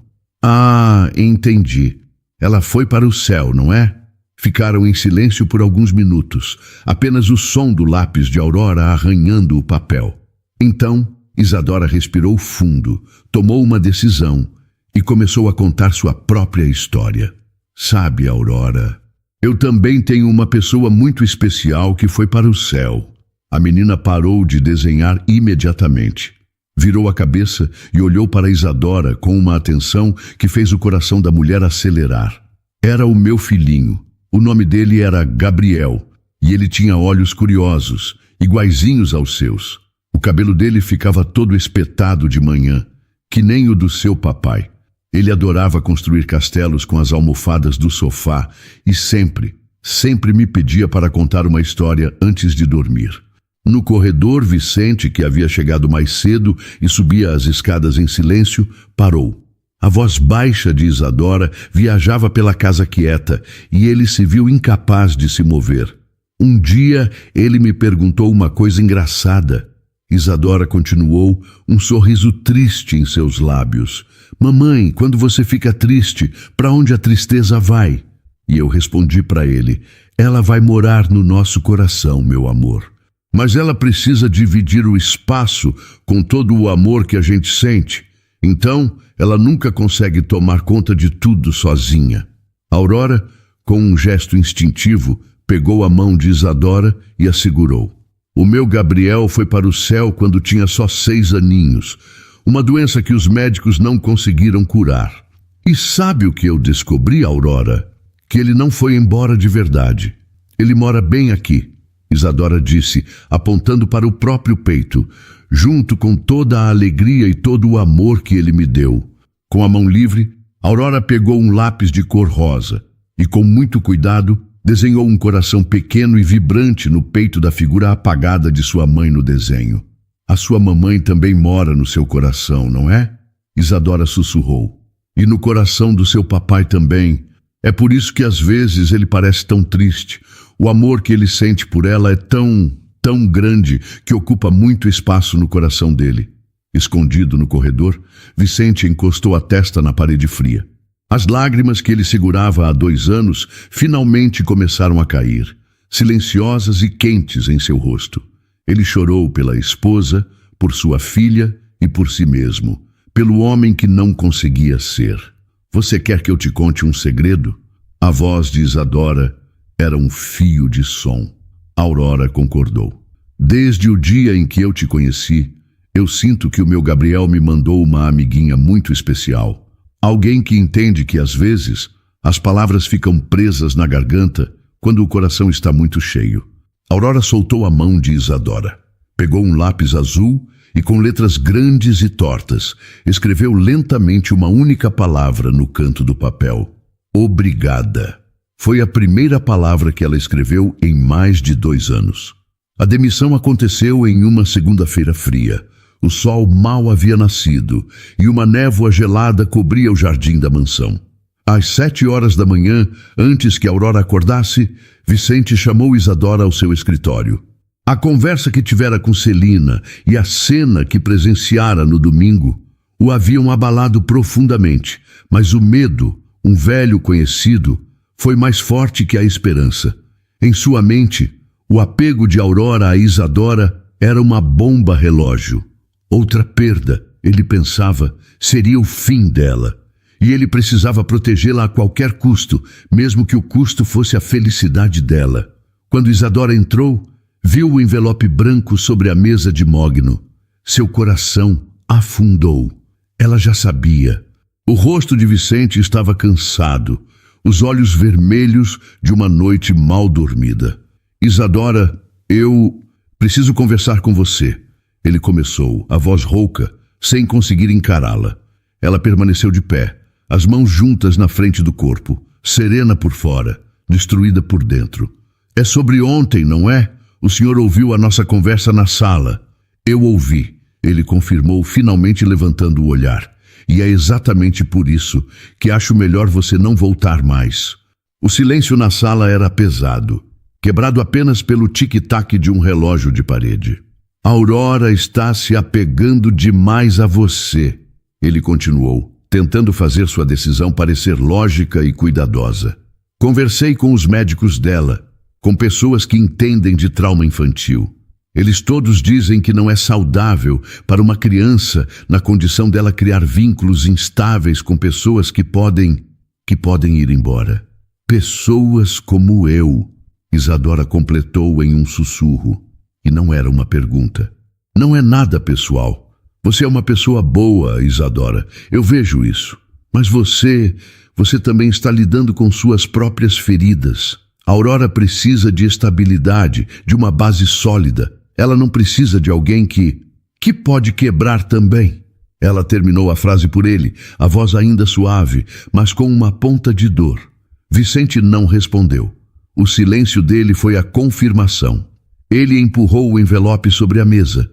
"Ah, entendi. Ela foi para o céu, não é?" Ficaram em silêncio por alguns minutos, apenas o som do lápis de Aurora arranhando o papel. Então, Isadora respirou fundo, tomou uma decisão e começou a contar sua própria história. "Sabe, Aurora, eu também tenho uma pessoa muito especial que foi para o céu." A menina parou de desenhar imediatamente. Virou a cabeça e olhou para Isadora com uma atenção que fez o coração da mulher acelerar. Era o meu filhinho. O nome dele era Gabriel, e ele tinha olhos curiosos, iguaizinhos aos seus. O cabelo dele ficava todo espetado de manhã, que nem o do seu papai. Ele adorava construir castelos com as almofadas do sofá e sempre me pedia para contar uma história antes de dormir. No corredor, Vicente, que havia chegado mais cedo e subia as escadas em silêncio, parou. A voz baixa de Isadora viajava pela casa quieta e ele se viu incapaz de se mover. Um dia ele me perguntou uma coisa engraçada. Isadora continuou, um sorriso triste em seus lábios. Mamãe, quando você fica triste, para onde a tristeza vai? E eu respondi para ele, ela vai morar no nosso coração, meu amor. Mas ela precisa dividir o espaço com todo o amor que a gente sente. Então, ela nunca consegue tomar conta de tudo sozinha. Aurora, com um gesto instintivo, pegou a mão de Isadora e a segurou. O meu Gabriel foi para o céu quando tinha só 6 aninhos, uma doença que os médicos não conseguiram curar. E sabe o que eu descobri, Aurora? Que ele não foi embora de verdade. Ele mora bem aqui, Isadora disse, apontando para o próprio peito, junto com toda a alegria e todo o amor que ele me deu. Com a mão livre, Aurora pegou um lápis de cor rosa e, com muito cuidado, desenhou um coração pequeno e vibrante no peito da figura apagada de sua mãe no desenho. A sua mamãe também mora no seu coração, não é? Isadora sussurrou. E no coração do seu papai também. É por isso que às vezes ele parece tão triste. O amor que ele sente por ela é tão grande que ocupa muito espaço no coração dele. Escondido no corredor, Vicente encostou a testa na parede fria. As lágrimas que ele segurava há 2 anos finalmente começaram a cair, silenciosas e quentes em seu rosto. Ele chorou pela esposa, por sua filha e por si mesmo, pelo homem que não conseguia ser. Você quer que eu te conte um segredo? A voz de Isadora era um fio de som. Aurora concordou. Desde o dia em que eu te conheci, eu sinto que o meu Gabriel me mandou uma amiguinha muito especial. Alguém que entende que, às vezes, as palavras ficam presas na garganta quando o coração está muito cheio. Aurora soltou a mão de Isadora. Pegou um lápis azul e, com letras grandes e tortas, escreveu lentamente uma única palavra no canto do papel. Obrigada. Foi a primeira palavra que ela escreveu em mais de 2 anos. A demissão aconteceu em uma segunda-feira fria. O sol mal havia nascido e uma névoa gelada cobria o jardim da mansão. Às 7 horas da manhã, antes que Aurora acordasse, Vicente chamou Isadora ao seu escritório. A conversa que tivera com Celina e a cena que presenciara no domingo o haviam abalado profundamente, mas o medo, um velho conhecido, foi mais forte que a esperança. Em sua mente, o apego de Aurora a Isadora era uma bomba relógio. Outra perda, ele pensava, seria o fim dela. E ele precisava protegê-la a qualquer custo, mesmo que o custo fosse a felicidade dela. Quando Isadora entrou, viu o envelope branco sobre a mesa de mogno. Seu coração afundou. Ela já sabia. O rosto de Vicente estava cansado, os olhos vermelhos de uma noite mal dormida. Isadora, eu preciso conversar com você. Ele começou, a voz rouca, sem conseguir encará-la. Ela permaneceu de pé, as mãos juntas na frente do corpo, serena por fora, destruída por dentro. É sobre ontem, não é? O senhor ouviu a nossa conversa na sala. Eu ouvi, ele confirmou, finalmente levantando o olhar. E é exatamente por isso que acho melhor você não voltar mais. O silêncio na sala era pesado, quebrado apenas pelo tic-tac de um relógio de parede. A Aurora está se apegando demais a você, ele continuou, tentando fazer sua decisão parecer lógica e cuidadosa. Conversei com os médicos dela, com pessoas que entendem de trauma infantil. Eles todos dizem que não é saudável para uma criança, na condição dela, criar vínculos instáveis com pessoas que podem ir embora. Pessoas como eu, Isadora completou em um sussurro. E não era uma pergunta. Não é nada pessoal. Você é uma pessoa boa, Isadora. Eu vejo isso. Mas você também está lidando com suas próprias feridas. A Aurora precisa de estabilidade, de uma base sólida. Ela não precisa de alguém que pode quebrar também. Ela terminou a frase por ele, a voz ainda suave, mas com uma ponta de dor. Vicente não respondeu. O silêncio dele foi a confirmação. Ele empurrou o envelope sobre a mesa.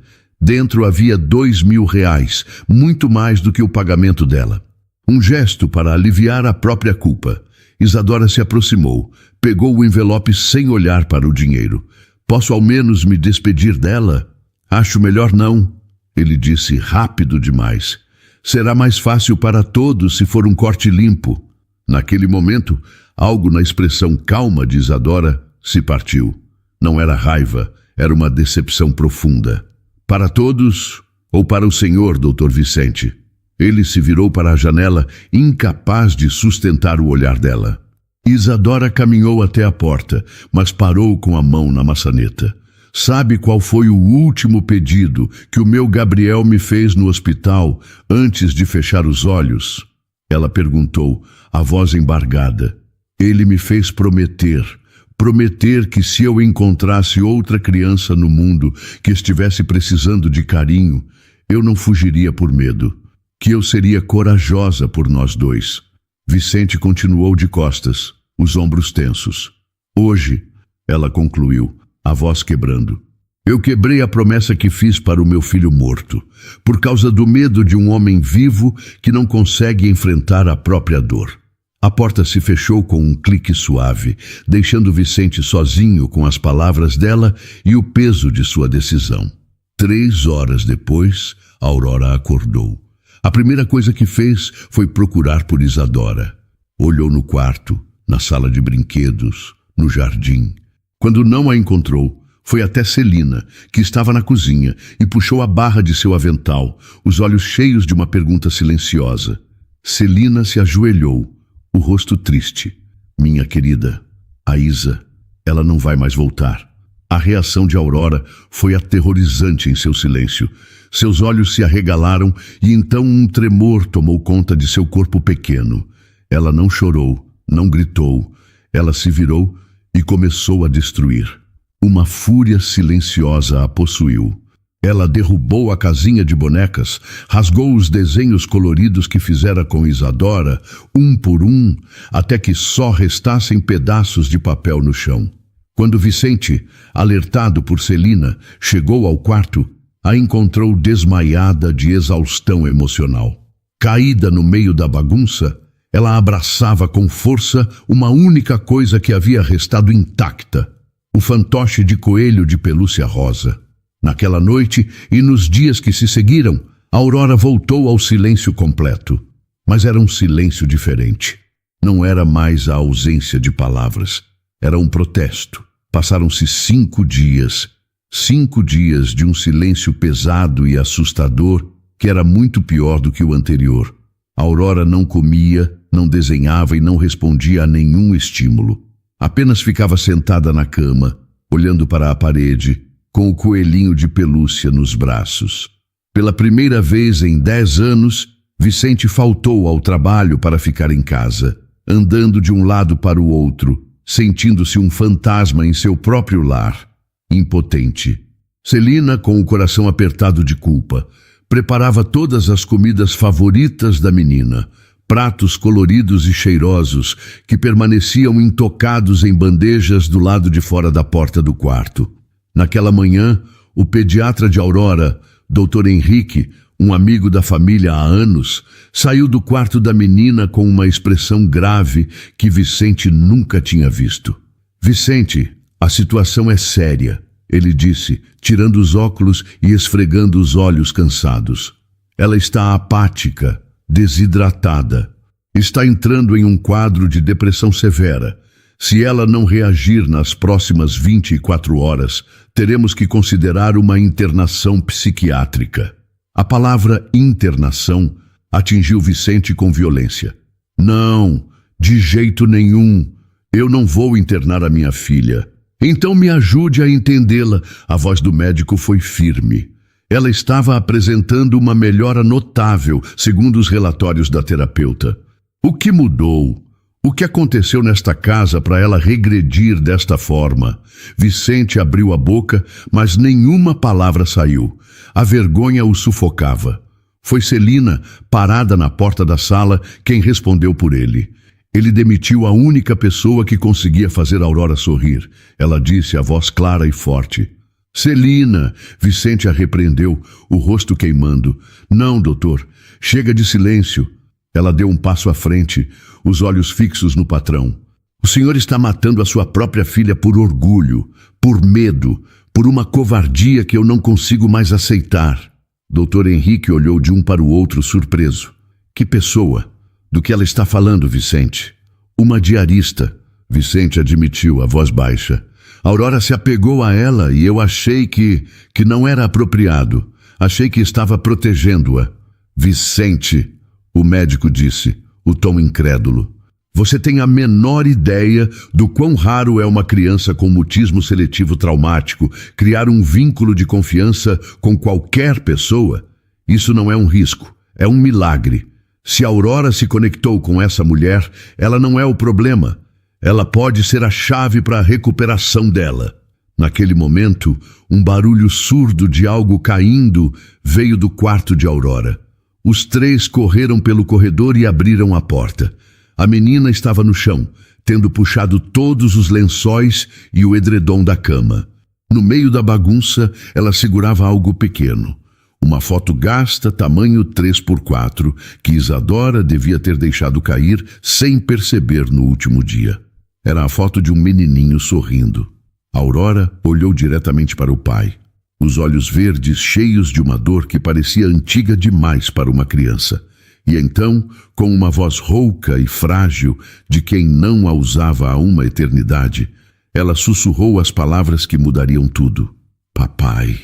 Dentro havia R$2.000, muito mais do que o pagamento dela. Um gesto para aliviar a própria culpa. Isadora se aproximou, pegou o envelope sem olhar para o dinheiro. Posso ao menos me despedir dela? Acho melhor não, ele disse rápido demais. Será mais fácil para todos se for um corte limpo. Naquele momento, algo na expressão calma de Isadora se partiu. Não era raiva, era uma decepção profunda. Para todos ou para o senhor, Dr. Vicente? Ele se virou para a janela, incapaz de sustentar o olhar dela. Isadora caminhou até a porta, mas parou com a mão na maçaneta. Sabe qual foi o último pedido que o meu Gabriel me fez no hospital antes de fechar os olhos? Ela perguntou, a voz embargada. Ele me fez prometer que se eu encontrasse outra criança no mundo que estivesse precisando de carinho, eu não fugiria por medo. Que eu seria corajosa por nós dois. Vicente continuou de costas, os ombros tensos. Hoje, ela concluiu, a voz quebrando. Eu quebrei a promessa que fiz para o meu filho morto, por causa do medo de um homem vivo que não consegue enfrentar a própria dor. A porta se fechou com um clique suave, deixando Vicente sozinho com as palavras dela e o peso de sua decisão. 3 horas depois, Aurora acordou. A primeira coisa que fez foi procurar por Isadora. Olhou no quarto, na sala de brinquedos, no jardim. Quando não a encontrou, foi até Celina, que estava na cozinha, e puxou a barra de seu avental, os olhos cheios de uma pergunta silenciosa. Celina se ajoelhou, o rosto triste. Minha querida, a Isa, ela não vai mais voltar. A reação de Aurora foi aterrorizante em seu silêncio. Seus olhos se arregalaram e então um tremor tomou conta de seu corpo pequeno. Ela não chorou, não gritou. Ela se virou e começou a destruir. Uma fúria silenciosa a possuiu. Ela derrubou a casinha de bonecas, rasgou os desenhos coloridos que fizera com Isadora, um por um, até que só restassem pedaços de papel no chão. Quando Vicente, alertado por Celina, chegou ao quarto, a encontrou desmaiada de exaustão emocional. Caída no meio da bagunça, ela abraçava com força uma única coisa que havia restado intacta, o fantoche de coelho de pelúcia rosa. Naquela noite e nos dias que se seguiram, Aurora voltou ao silêncio completo. Mas era um silêncio diferente. Não era mais a ausência de palavras. Era um protesto. Passaram-se 5 dias. 5 dias de um silêncio pesado e assustador que era muito pior do que o anterior. Aurora não comia, não desenhava e não respondia a nenhum estímulo. Apenas ficava sentada na cama, olhando para a parede, com o coelhinho de pelúcia nos braços. Pela primeira vez em 10 anos, Vicente faltou ao trabalho para ficar em casa, andando de um lado para o outro, sentindo-se um fantasma em seu próprio lar, impotente. Celina, com o coração apertado de culpa, preparava todas as comidas favoritas da menina, pratos coloridos e cheirosos que permaneciam intocados em bandejas do lado de fora da porta do quarto. Naquela manhã, o pediatra de Aurora, Dr. Henrique, um amigo da família há anos, saiu do quarto da menina com uma expressão grave que Vicente nunca tinha visto. Vicente, a situação é séria, ele disse, tirando os óculos e esfregando os olhos cansados. Ela está apática, desidratada. Está entrando em um quadro de depressão severa. Se ela não reagir nas próximas 24 horas, teremos que considerar uma internação psiquiátrica. A palavra internação atingiu Vicente com violência. Não, de jeito nenhum. Eu não vou internar a minha filha. Então me ajude a entendê-la. A voz do médico foi firme. Ela estava apresentando uma melhora notável, segundo os relatórios da terapeuta. O que mudou? O que aconteceu nesta casa para ela regredir desta forma? Vicente abriu a boca, mas nenhuma palavra saiu. A vergonha o sufocava. Foi Celina, parada na porta da sala, quem respondeu por ele. Ele demitiu a única pessoa que conseguia fazer Aurora sorrir. Ela disse a voz clara e forte. Celina! Vicente a repreendeu, o rosto queimando. Não, doutor. Chega de silêncio. Ela deu um passo à frente, os olhos fixos no patrão. O senhor está matando a sua própria filha por orgulho, por medo, por uma covardia que eu não consigo mais aceitar. Doutor Henrique olhou de um para o outro surpreso. Que pessoa? Do que ela está falando, Vicente? Uma diarista, Vicente admitiu, a voz baixa. Aurora se apegou a ela e eu achei que não era apropriado. Achei que estava protegendo-a. Vicente, o médico disse, o tom incrédulo. Você tem a menor ideia do quão raro é uma criança com mutismo seletivo traumático criar um vínculo de confiança com qualquer pessoa? Isso não é um risco, é um milagre. Se a Aurora se conectou com essa mulher, ela não é o problema. Ela pode ser a chave para a recuperação dela. Naquele momento, um barulho surdo de algo caindo veio do quarto de Aurora. Os três correram pelo corredor e abriram a porta. A menina estava no chão, tendo puxado todos os lençóis e o edredom da cama. No meio da bagunça, ela segurava algo pequeno. Uma foto gasta, tamanho 3x4, que Isadora devia ter deixado cair sem perceber no último dia. Era a foto de um menininho sorrindo. Aurora olhou diretamente para o pai. Os olhos verdes cheios de uma dor que parecia antiga demais para uma criança. E então, com uma voz rouca e frágil de quem não a usava há uma eternidade, ela sussurrou as palavras que mudariam tudo. Papai,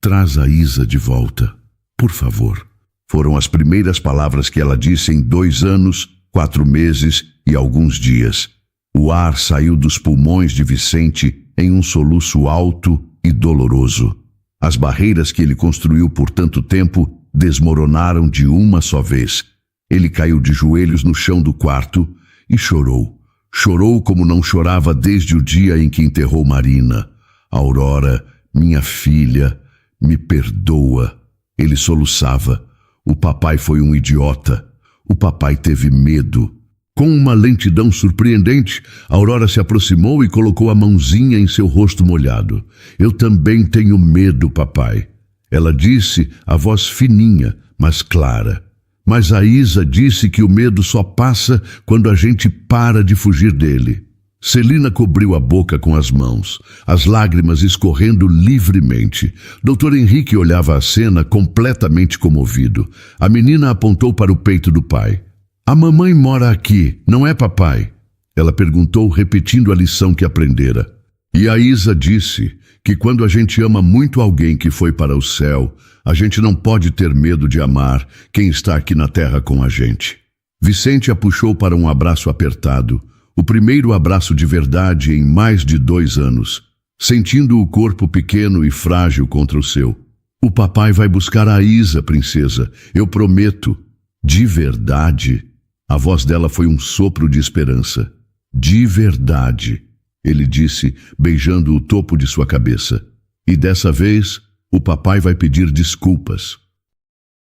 traz a Isa de volta, por favor. Foram as primeiras palavras que ela disse em 2 anos, 4 meses e alguns dias. O ar saiu dos pulmões de Vicente em um soluço alto e doloroso. As barreiras que ele construiu por tanto tempo desmoronaram de uma só vez. Ele caiu de joelhos no chão do quarto e chorou. Chorou como não chorava desde o dia em que enterrou Marina. Aurora, minha filha, me perdoa. Ele soluçava. O papai foi um idiota. O papai teve medo. Com uma lentidão surpreendente, Aurora se aproximou e colocou a mãozinha em seu rosto molhado. Eu também tenho medo, papai. Ela disse, a voz fininha, mas clara. Mas a Isa disse que o medo só passa quando a gente para de fugir dele. Celina cobriu a boca com as mãos, as lágrimas escorrendo livremente. Dr. Henrique olhava a cena completamente comovido. A menina apontou para o peito do pai. A mamãe mora aqui, não é, papai? Ela perguntou, repetindo a lição que aprendera. E a Isa disse que quando a gente ama muito alguém que foi para o céu, a gente não pode ter medo de amar quem está aqui na terra com a gente. Vicente a puxou para um abraço apertado, o primeiro abraço de verdade em mais de 2 anos, sentindo o corpo pequeno e frágil contra o seu. O papai vai buscar a Isa, princesa, eu prometo. De verdade? A voz dela foi um sopro de esperança. De verdade, ele disse, beijando o topo de sua cabeça. E dessa vez, o papai vai pedir desculpas.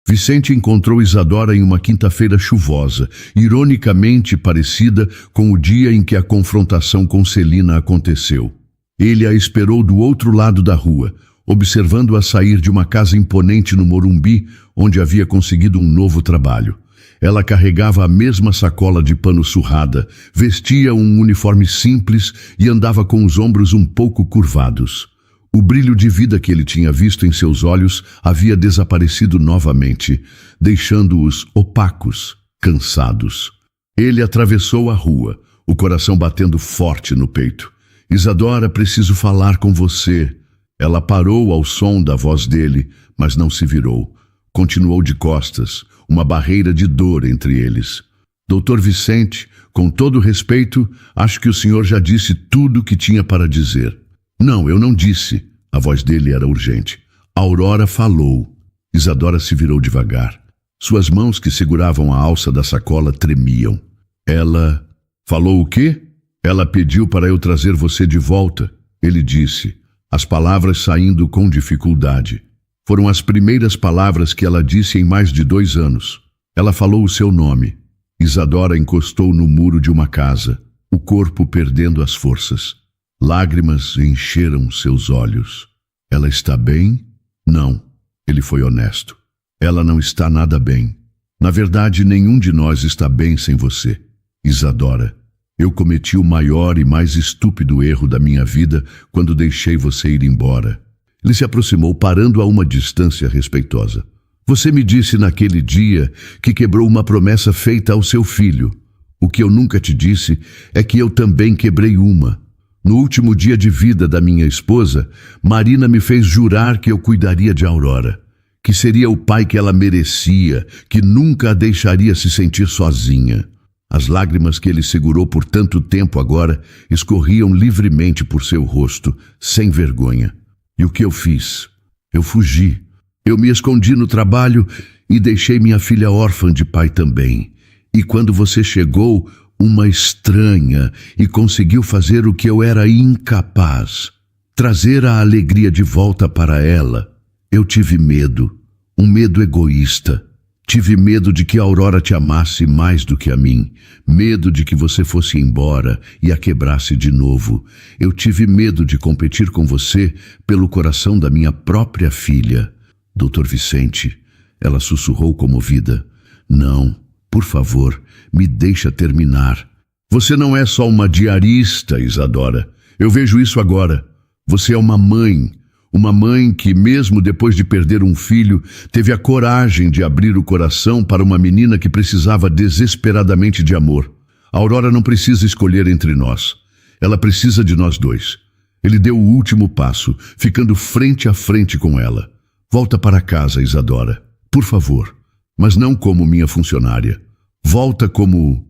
Vicente encontrou Isadora em uma quinta-feira chuvosa, ironicamente parecida com o dia em que a confrontação com Celina aconteceu. Ele a esperou do outro lado da rua, observando-a sair de uma casa imponente no Morumbi, onde havia conseguido um novo trabalho. Ela carregava a mesma sacola de pano surrada, vestia um uniforme simples e andava com os ombros um pouco curvados. O brilho de vida que ele tinha visto em seus olhos havia desaparecido novamente, deixando-os opacos, cansados. Ele atravessou a rua, o coração batendo forte no peito. Isadora, preciso falar com você. Ela parou ao som da voz dele, mas não se virou. Continuou de costas, uma barreira de dor entre eles. Doutor Vicente, com todo respeito, acho que o senhor já disse tudo o que tinha para dizer. Não, eu não disse. A voz dele era urgente. Aurora falou. Isadora se virou devagar. Suas mãos que seguravam a alça da sacola tremiam. Ela... Falou o quê? Ela pediu para eu trazer você de volta. Ele disse, as palavras saindo com dificuldade. Foram as primeiras palavras que ela disse em mais de 2 anos. Ela falou o seu nome. Isadora encostou no muro de uma casa, o corpo perdendo as forças. Lágrimas encheram seus olhos. Ela está bem? Não. Ele foi honesto. Ela não está nada bem. Na verdade, nenhum de nós está bem sem você. Isadora, eu cometi o maior e mais estúpido erro da minha vida quando deixei você ir embora. Ele se aproximou, parando a uma distância respeitosa. Você me disse naquele dia que quebrou uma promessa feita ao seu filho. O que eu nunca te disse é que eu também quebrei uma. No último dia de vida da minha esposa, Marina me fez jurar que eu cuidaria de Aurora, que seria o pai que ela merecia, que nunca a deixaria se sentir sozinha. As lágrimas que ele segurou por tanto tempo agora escorriam livremente por seu rosto, sem vergonha. E o que eu fiz? Eu fugi. Eu me escondi no trabalho e deixei minha filha órfã de pai também. E quando você chegou, uma estranha, e conseguiu fazer o que eu era incapaz, trazer a alegria de volta para ela. Eu tive medo, um medo egoísta. Tive medo de que a Aurora te amasse mais do que a mim, medo de que você fosse embora e a quebrasse de novo. Eu tive medo de competir com você pelo coração da minha própria filha. Doutor Vicente, ela sussurrou comovida. Não, por favor, me deixa terminar. Você não é só uma diarista, Isadora. Eu vejo isso agora. Você é uma mãe que, mesmo depois de perder um filho, teve a coragem de abrir o coração para uma menina que precisava desesperadamente de amor. A Aurora não precisa escolher entre nós. Ela precisa de nós dois. Ele deu o último passo, ficando frente a frente com ela. Volta para casa, Isadora. Por favor. Mas não como minha funcionária. Volta como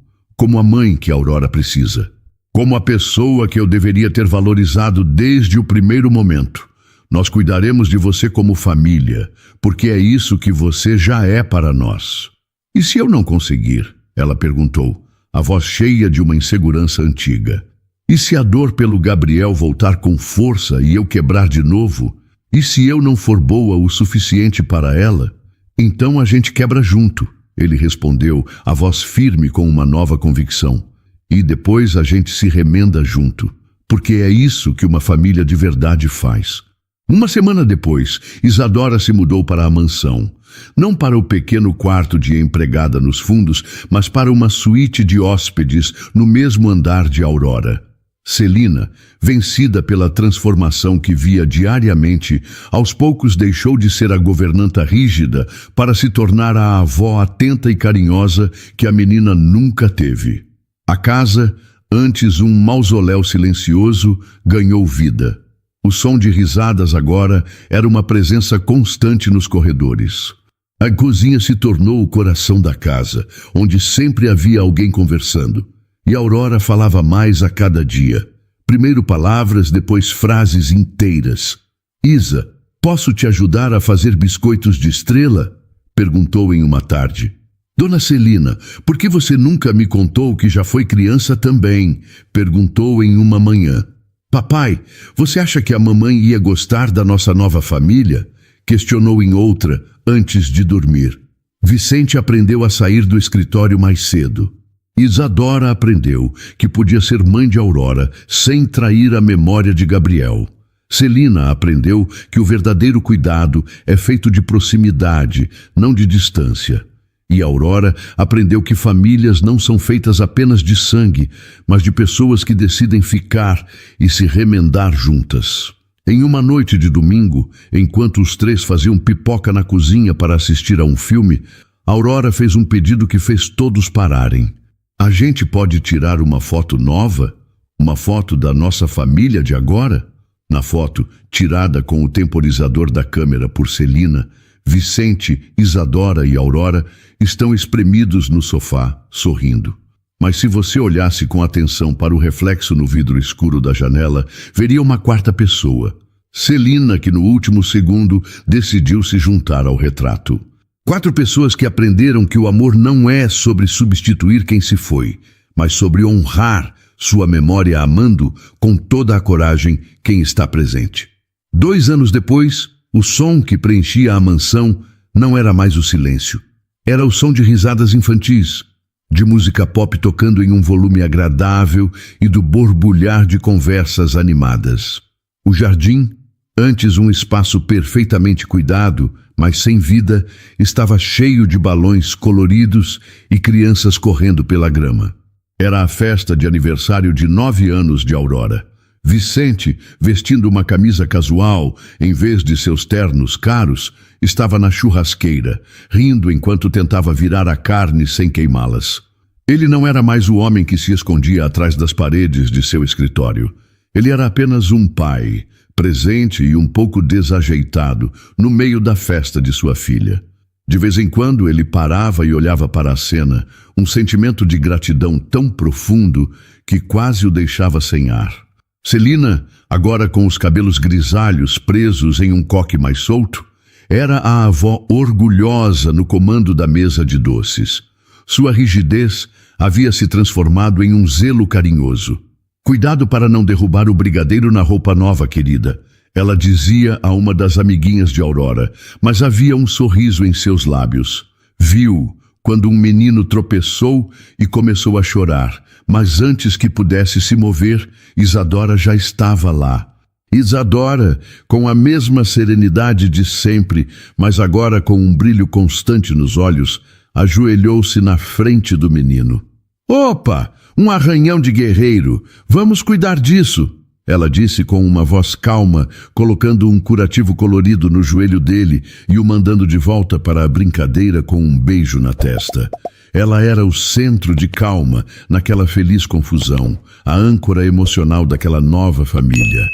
a mãe que a Aurora precisa. Como a pessoa que eu deveria ter valorizado desde o primeiro momento. Nós cuidaremos de você como família, porque é isso que você já é para nós. E se eu não conseguir? Ela perguntou, a voz cheia de uma insegurança antiga. E se a dor pelo Gabriel voltar com força e eu quebrar de novo? E se eu não for boa o suficiente para ela? Então a gente quebra junto, ele respondeu, a voz firme com uma nova convicção. E depois a gente se remenda junto, porque é isso que uma família de verdade faz. Uma semana depois, Isadora se mudou para a mansão. Não para o pequeno quarto de empregada nos fundos, mas para uma suíte de hóspedes no mesmo andar de Aurora. Celina, vencida pela transformação que via diariamente, aos poucos deixou de ser a governanta rígida para se tornar a avó atenta e carinhosa que a menina nunca teve. A casa, antes um mausoléu silencioso, ganhou vida. O som de risadas agora era uma presença constante nos corredores. A cozinha se tornou o coração da casa, onde sempre havia alguém conversando. E Aurora falava mais a cada dia. Primeiro palavras, depois frases inteiras. Isa, posso te ajudar a fazer biscoitos de estrela? Perguntou em uma tarde. Dona Celina, por que você nunca me contou que já foi criança também? Perguntou em uma manhã. Papai, você acha que a mamãe ia gostar da nossa nova família? Questionou em outra, antes de dormir. Vicente aprendeu a sair do escritório mais cedo. Isadora aprendeu que podia ser mãe de Aurora sem trair a memória de Gabriel. Celina aprendeu que o verdadeiro cuidado é feito de proximidade, não de distância. E Aurora aprendeu que famílias não são feitas apenas de sangue, mas de pessoas que decidem ficar e se remendar juntas. Em uma noite de domingo, enquanto os três faziam pipoca na cozinha para assistir a um filme, Aurora fez um pedido que fez todos pararem. A gente pode tirar uma foto nova? Uma foto da nossa família de agora? Na foto, tirada com o temporizador da câmera por Celina, Vicente, Isadora e Aurora estão espremidos no sofá, sorrindo. Mas se você olhasse com atenção para o reflexo no vidro escuro da janela, veria uma quarta pessoa. Celina, que no último segundo decidiu se juntar ao retrato. 4 pessoas que aprenderam que o amor não é sobre substituir quem se foi, mas sobre honrar sua memória amando com toda a coragem quem está presente. 2 anos depois, o som que preenchia a mansão não era mais o silêncio. Era o som de risadas infantis, de música pop tocando em um volume agradável e do borbulhar de conversas animadas. O jardim, antes um espaço perfeitamente cuidado, mas sem vida, estava cheio de balões coloridos e crianças correndo pela grama. Era a festa de aniversário de 9 anos de Aurora. Vicente, vestindo uma camisa casual em vez de seus ternos caros, estava na churrasqueira, rindo enquanto tentava virar a carne sem queimá-las. Ele não era mais o homem que se escondia atrás das paredes de seu escritório. Ele era apenas um pai, presente e um pouco desajeitado, no meio da festa de sua filha. De vez em quando ele parava e olhava para a cena, um sentimento de gratidão tão profundo que quase o deixava sem ar. Celina, agora com os cabelos grisalhos presos em um coque mais solto, era a avó orgulhosa no comando da mesa de doces. Sua rigidez havia se transformado em um zelo carinhoso. Cuidado para não derrubar o brigadeiro na roupa nova, querida, ela dizia a uma das amiguinhas de Aurora, mas havia um sorriso em seus lábios. Viu quando um menino tropeçou e começou a chorar, mas antes que pudesse se mover, Isadora já estava lá. Isadora, com a mesma serenidade de sempre, mas agora com um brilho constante nos olhos, ajoelhou-se na frente do menino. Opa! Um arranhão de guerreiro! Vamos cuidar disso! Ela disse com uma voz calma, colocando um curativo colorido no joelho dele e o mandando de volta para a brincadeira com um beijo na testa. Ela era o centro de calma naquela feliz confusão, a âncora emocional daquela nova família.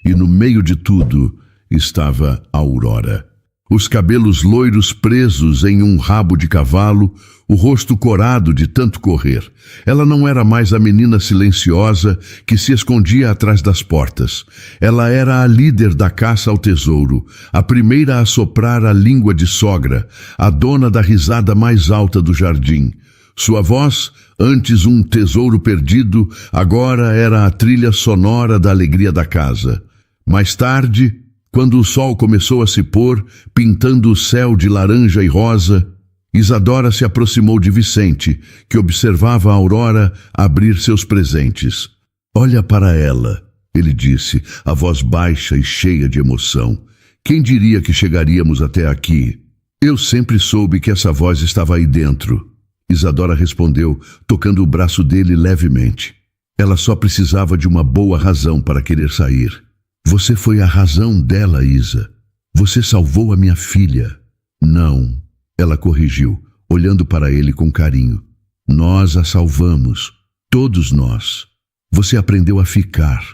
E no meio de tudo estava Aurora. Os cabelos loiros presos em um rabo de cavalo, o rosto corado de tanto correr. Ela não era mais a menina silenciosa que se escondia atrás das portas. Ela era a líder da caça ao tesouro, a primeira a soprar a língua de sogra, a dona da risada mais alta do jardim. Sua voz, antes um tesouro perdido, agora era a trilha sonora da alegria da casa. Mais tarde, quando o sol começou a se pôr, pintando o céu de laranja e rosa, Isadora se aproximou de Vicente, que observava a Aurora abrir seus presentes. Olha para ela, ele disse, a voz baixa e cheia de emoção. Quem diria que chegaríamos até aqui? Eu sempre soube que essa voz estava aí dentro. Isadora respondeu, tocando o braço dele levemente. Ela só precisava de uma boa razão para querer sair. Você foi a razão dela, Isa. Você salvou a minha filha. Não, ela corrigiu, olhando para ele com carinho. Nós a salvamos, todos nós. Você aprendeu a ficar.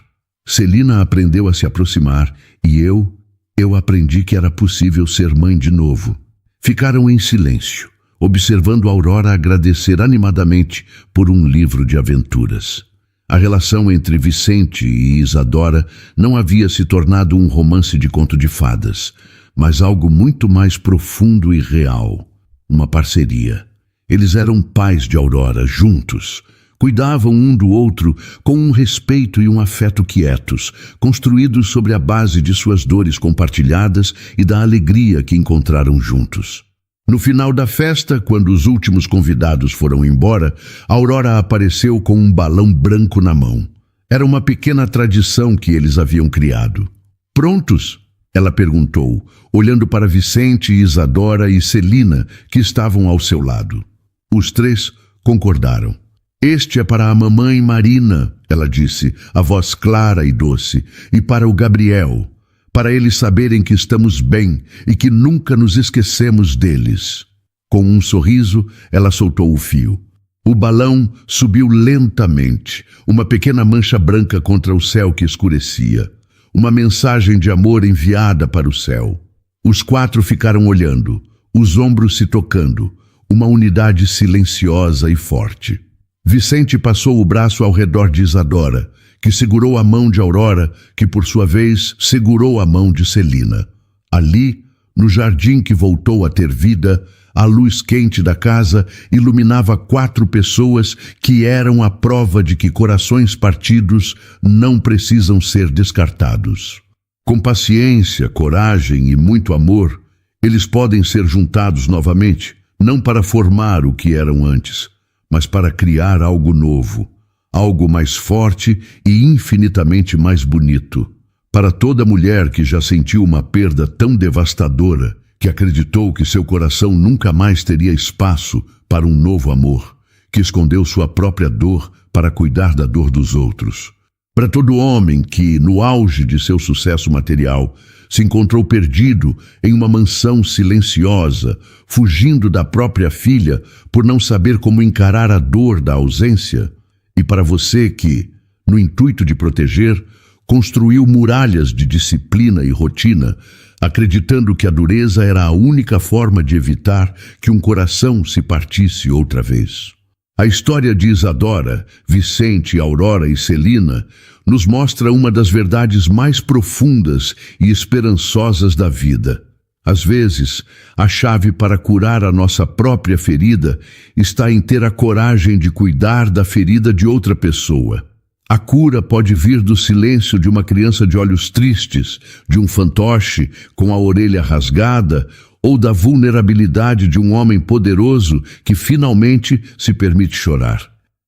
Celina aprendeu a se aproximar e eu aprendi que era possível ser mãe de novo. Ficaram em silêncio, observando Aurora agradecer animadamente por um livro de aventuras. A relação entre Vicente e Isadora não havia se tornado um romance de conto de fadas, mas algo muito mais profundo e real, uma parceria. Eles eram pais de Aurora, juntos. Cuidavam um do outro com um respeito e um afeto quietos, construídos sobre a base de suas dores compartilhadas e da alegria que encontraram juntos. No final da festa, quando os últimos convidados foram embora, Aurora apareceu com um balão branco na mão. Era uma pequena tradição que eles haviam criado. Prontos? Ela perguntou, olhando para Vicente, Isadora e Celina, que estavam ao seu lado. Os 3 concordaram. Este é para a mamãe Marina, ela disse, a voz clara e doce, e para o Gabriel, para eles saberem que estamos bem e que nunca nos esquecemos deles. Com um sorriso, ela soltou o fio. O balão subiu lentamente, uma pequena mancha branca contra o céu que escurecia. Uma mensagem de amor enviada para o céu. Os 4 ficaram olhando, os ombros se tocando, uma unidade silenciosa e forte. Vicente passou o braço ao redor de Isadora, que segurou a mão de Aurora, que por sua vez segurou a mão de Celina. Ali, no jardim que voltou a ter vida, a luz quente da casa iluminava 4 pessoas que eram a prova de que corações partidos não precisam ser descartados. Com paciência, coragem e muito amor, eles podem ser juntados novamente, não para formar o que eram antes, mas para criar algo novo, algo mais forte e infinitamente mais bonito. Para toda mulher que já sentiu uma perda tão devastadora, que acreditou que seu coração nunca mais teria espaço para um novo amor, que escondeu sua própria dor para cuidar da dor dos outros. Para todo homem que, no auge de seu sucesso material, se encontrou perdido em uma mansão silenciosa, fugindo da própria filha por não saber como encarar a dor da ausência. E para você que, no intuito de proteger, construiu muralhas de disciplina e rotina, acreditando que a dureza era a única forma de evitar que um coração se partisse outra vez. A história de Isadora, Vicente, Aurora e Celina nos mostra uma das verdades mais profundas e esperançosas da vida. Às vezes, a chave para curar a nossa própria ferida está em ter a coragem de cuidar da ferida de outra pessoa. A cura pode vir do silêncio de uma criança de olhos tristes, de um fantoche com a orelha rasgada, ou da vulnerabilidade de um homem poderoso que finalmente se permite chorar.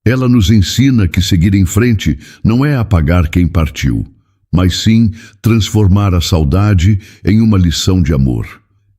Ela nos ensina que seguir em frente não é apagar quem partiu, mas sim transformar a saudade em uma lição de amor.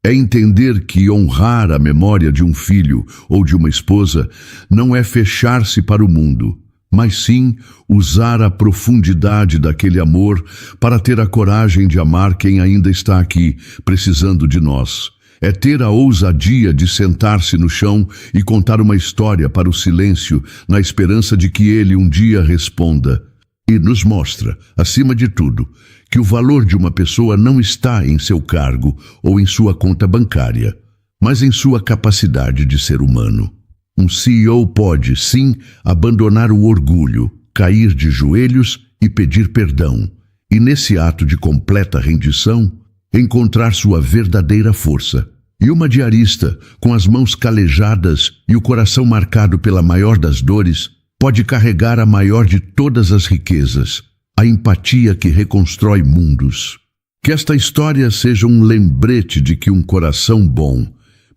É entender que honrar a memória de um filho ou de uma esposa não é fechar-se para o mundo, mas sim usar a profundidade daquele amor para ter a coragem de amar quem ainda está aqui, precisando de nós. É ter a ousadia de sentar-se no chão e contar uma história para o silêncio, na esperança de que ele um dia responda. E nos mostra, acima de tudo, que o valor de uma pessoa não está em seu cargo ou em sua conta bancária, mas em sua capacidade de ser humano. Um CEO pode, sim, abandonar o orgulho, cair de joelhos e pedir perdão, e nesse ato de completa rendição, encontrar sua verdadeira força. E uma diarista, com as mãos calejadas e o coração marcado pela maior das dores, pode carregar a maior de todas as riquezas, a empatia que reconstrói mundos. Que esta história seja um lembrete de que um coração bom,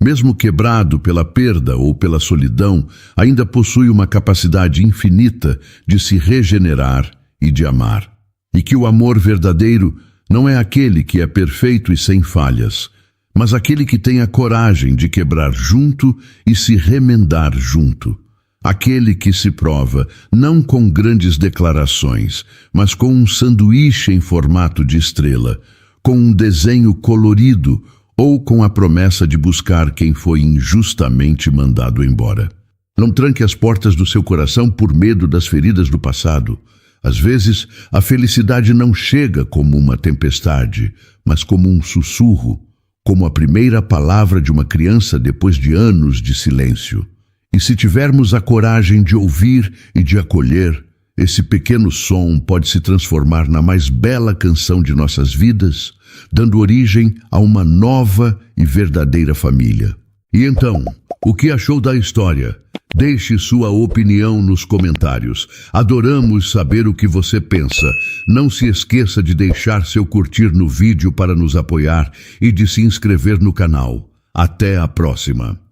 mesmo quebrado pela perda ou pela solidão, ainda possui uma capacidade infinita de se regenerar e de amar. E que o amor verdadeiro não é aquele que é perfeito e sem falhas, mas aquele que tem a coragem de quebrar junto e se remendar junto. Aquele que se prova não com grandes declarações, mas com um sanduíche em formato de estrela, com um desenho colorido ou com a promessa de buscar quem foi injustamente mandado embora. Não tranque as portas do seu coração por medo das feridas do passado. Às vezes, a felicidade não chega como uma tempestade, mas como um sussurro, como a primeira palavra de uma criança depois de anos de silêncio. E se tivermos a coragem de ouvir e de acolher, esse pequeno som pode se transformar na mais bela canção de nossas vidas, dando origem a uma nova e verdadeira família. E então, o que achou da história? Deixe sua opinião nos comentários. Adoramos saber o que você pensa. Não se esqueça de deixar seu curtir no vídeo para nos apoiar e de se inscrever no canal. Até a próxima!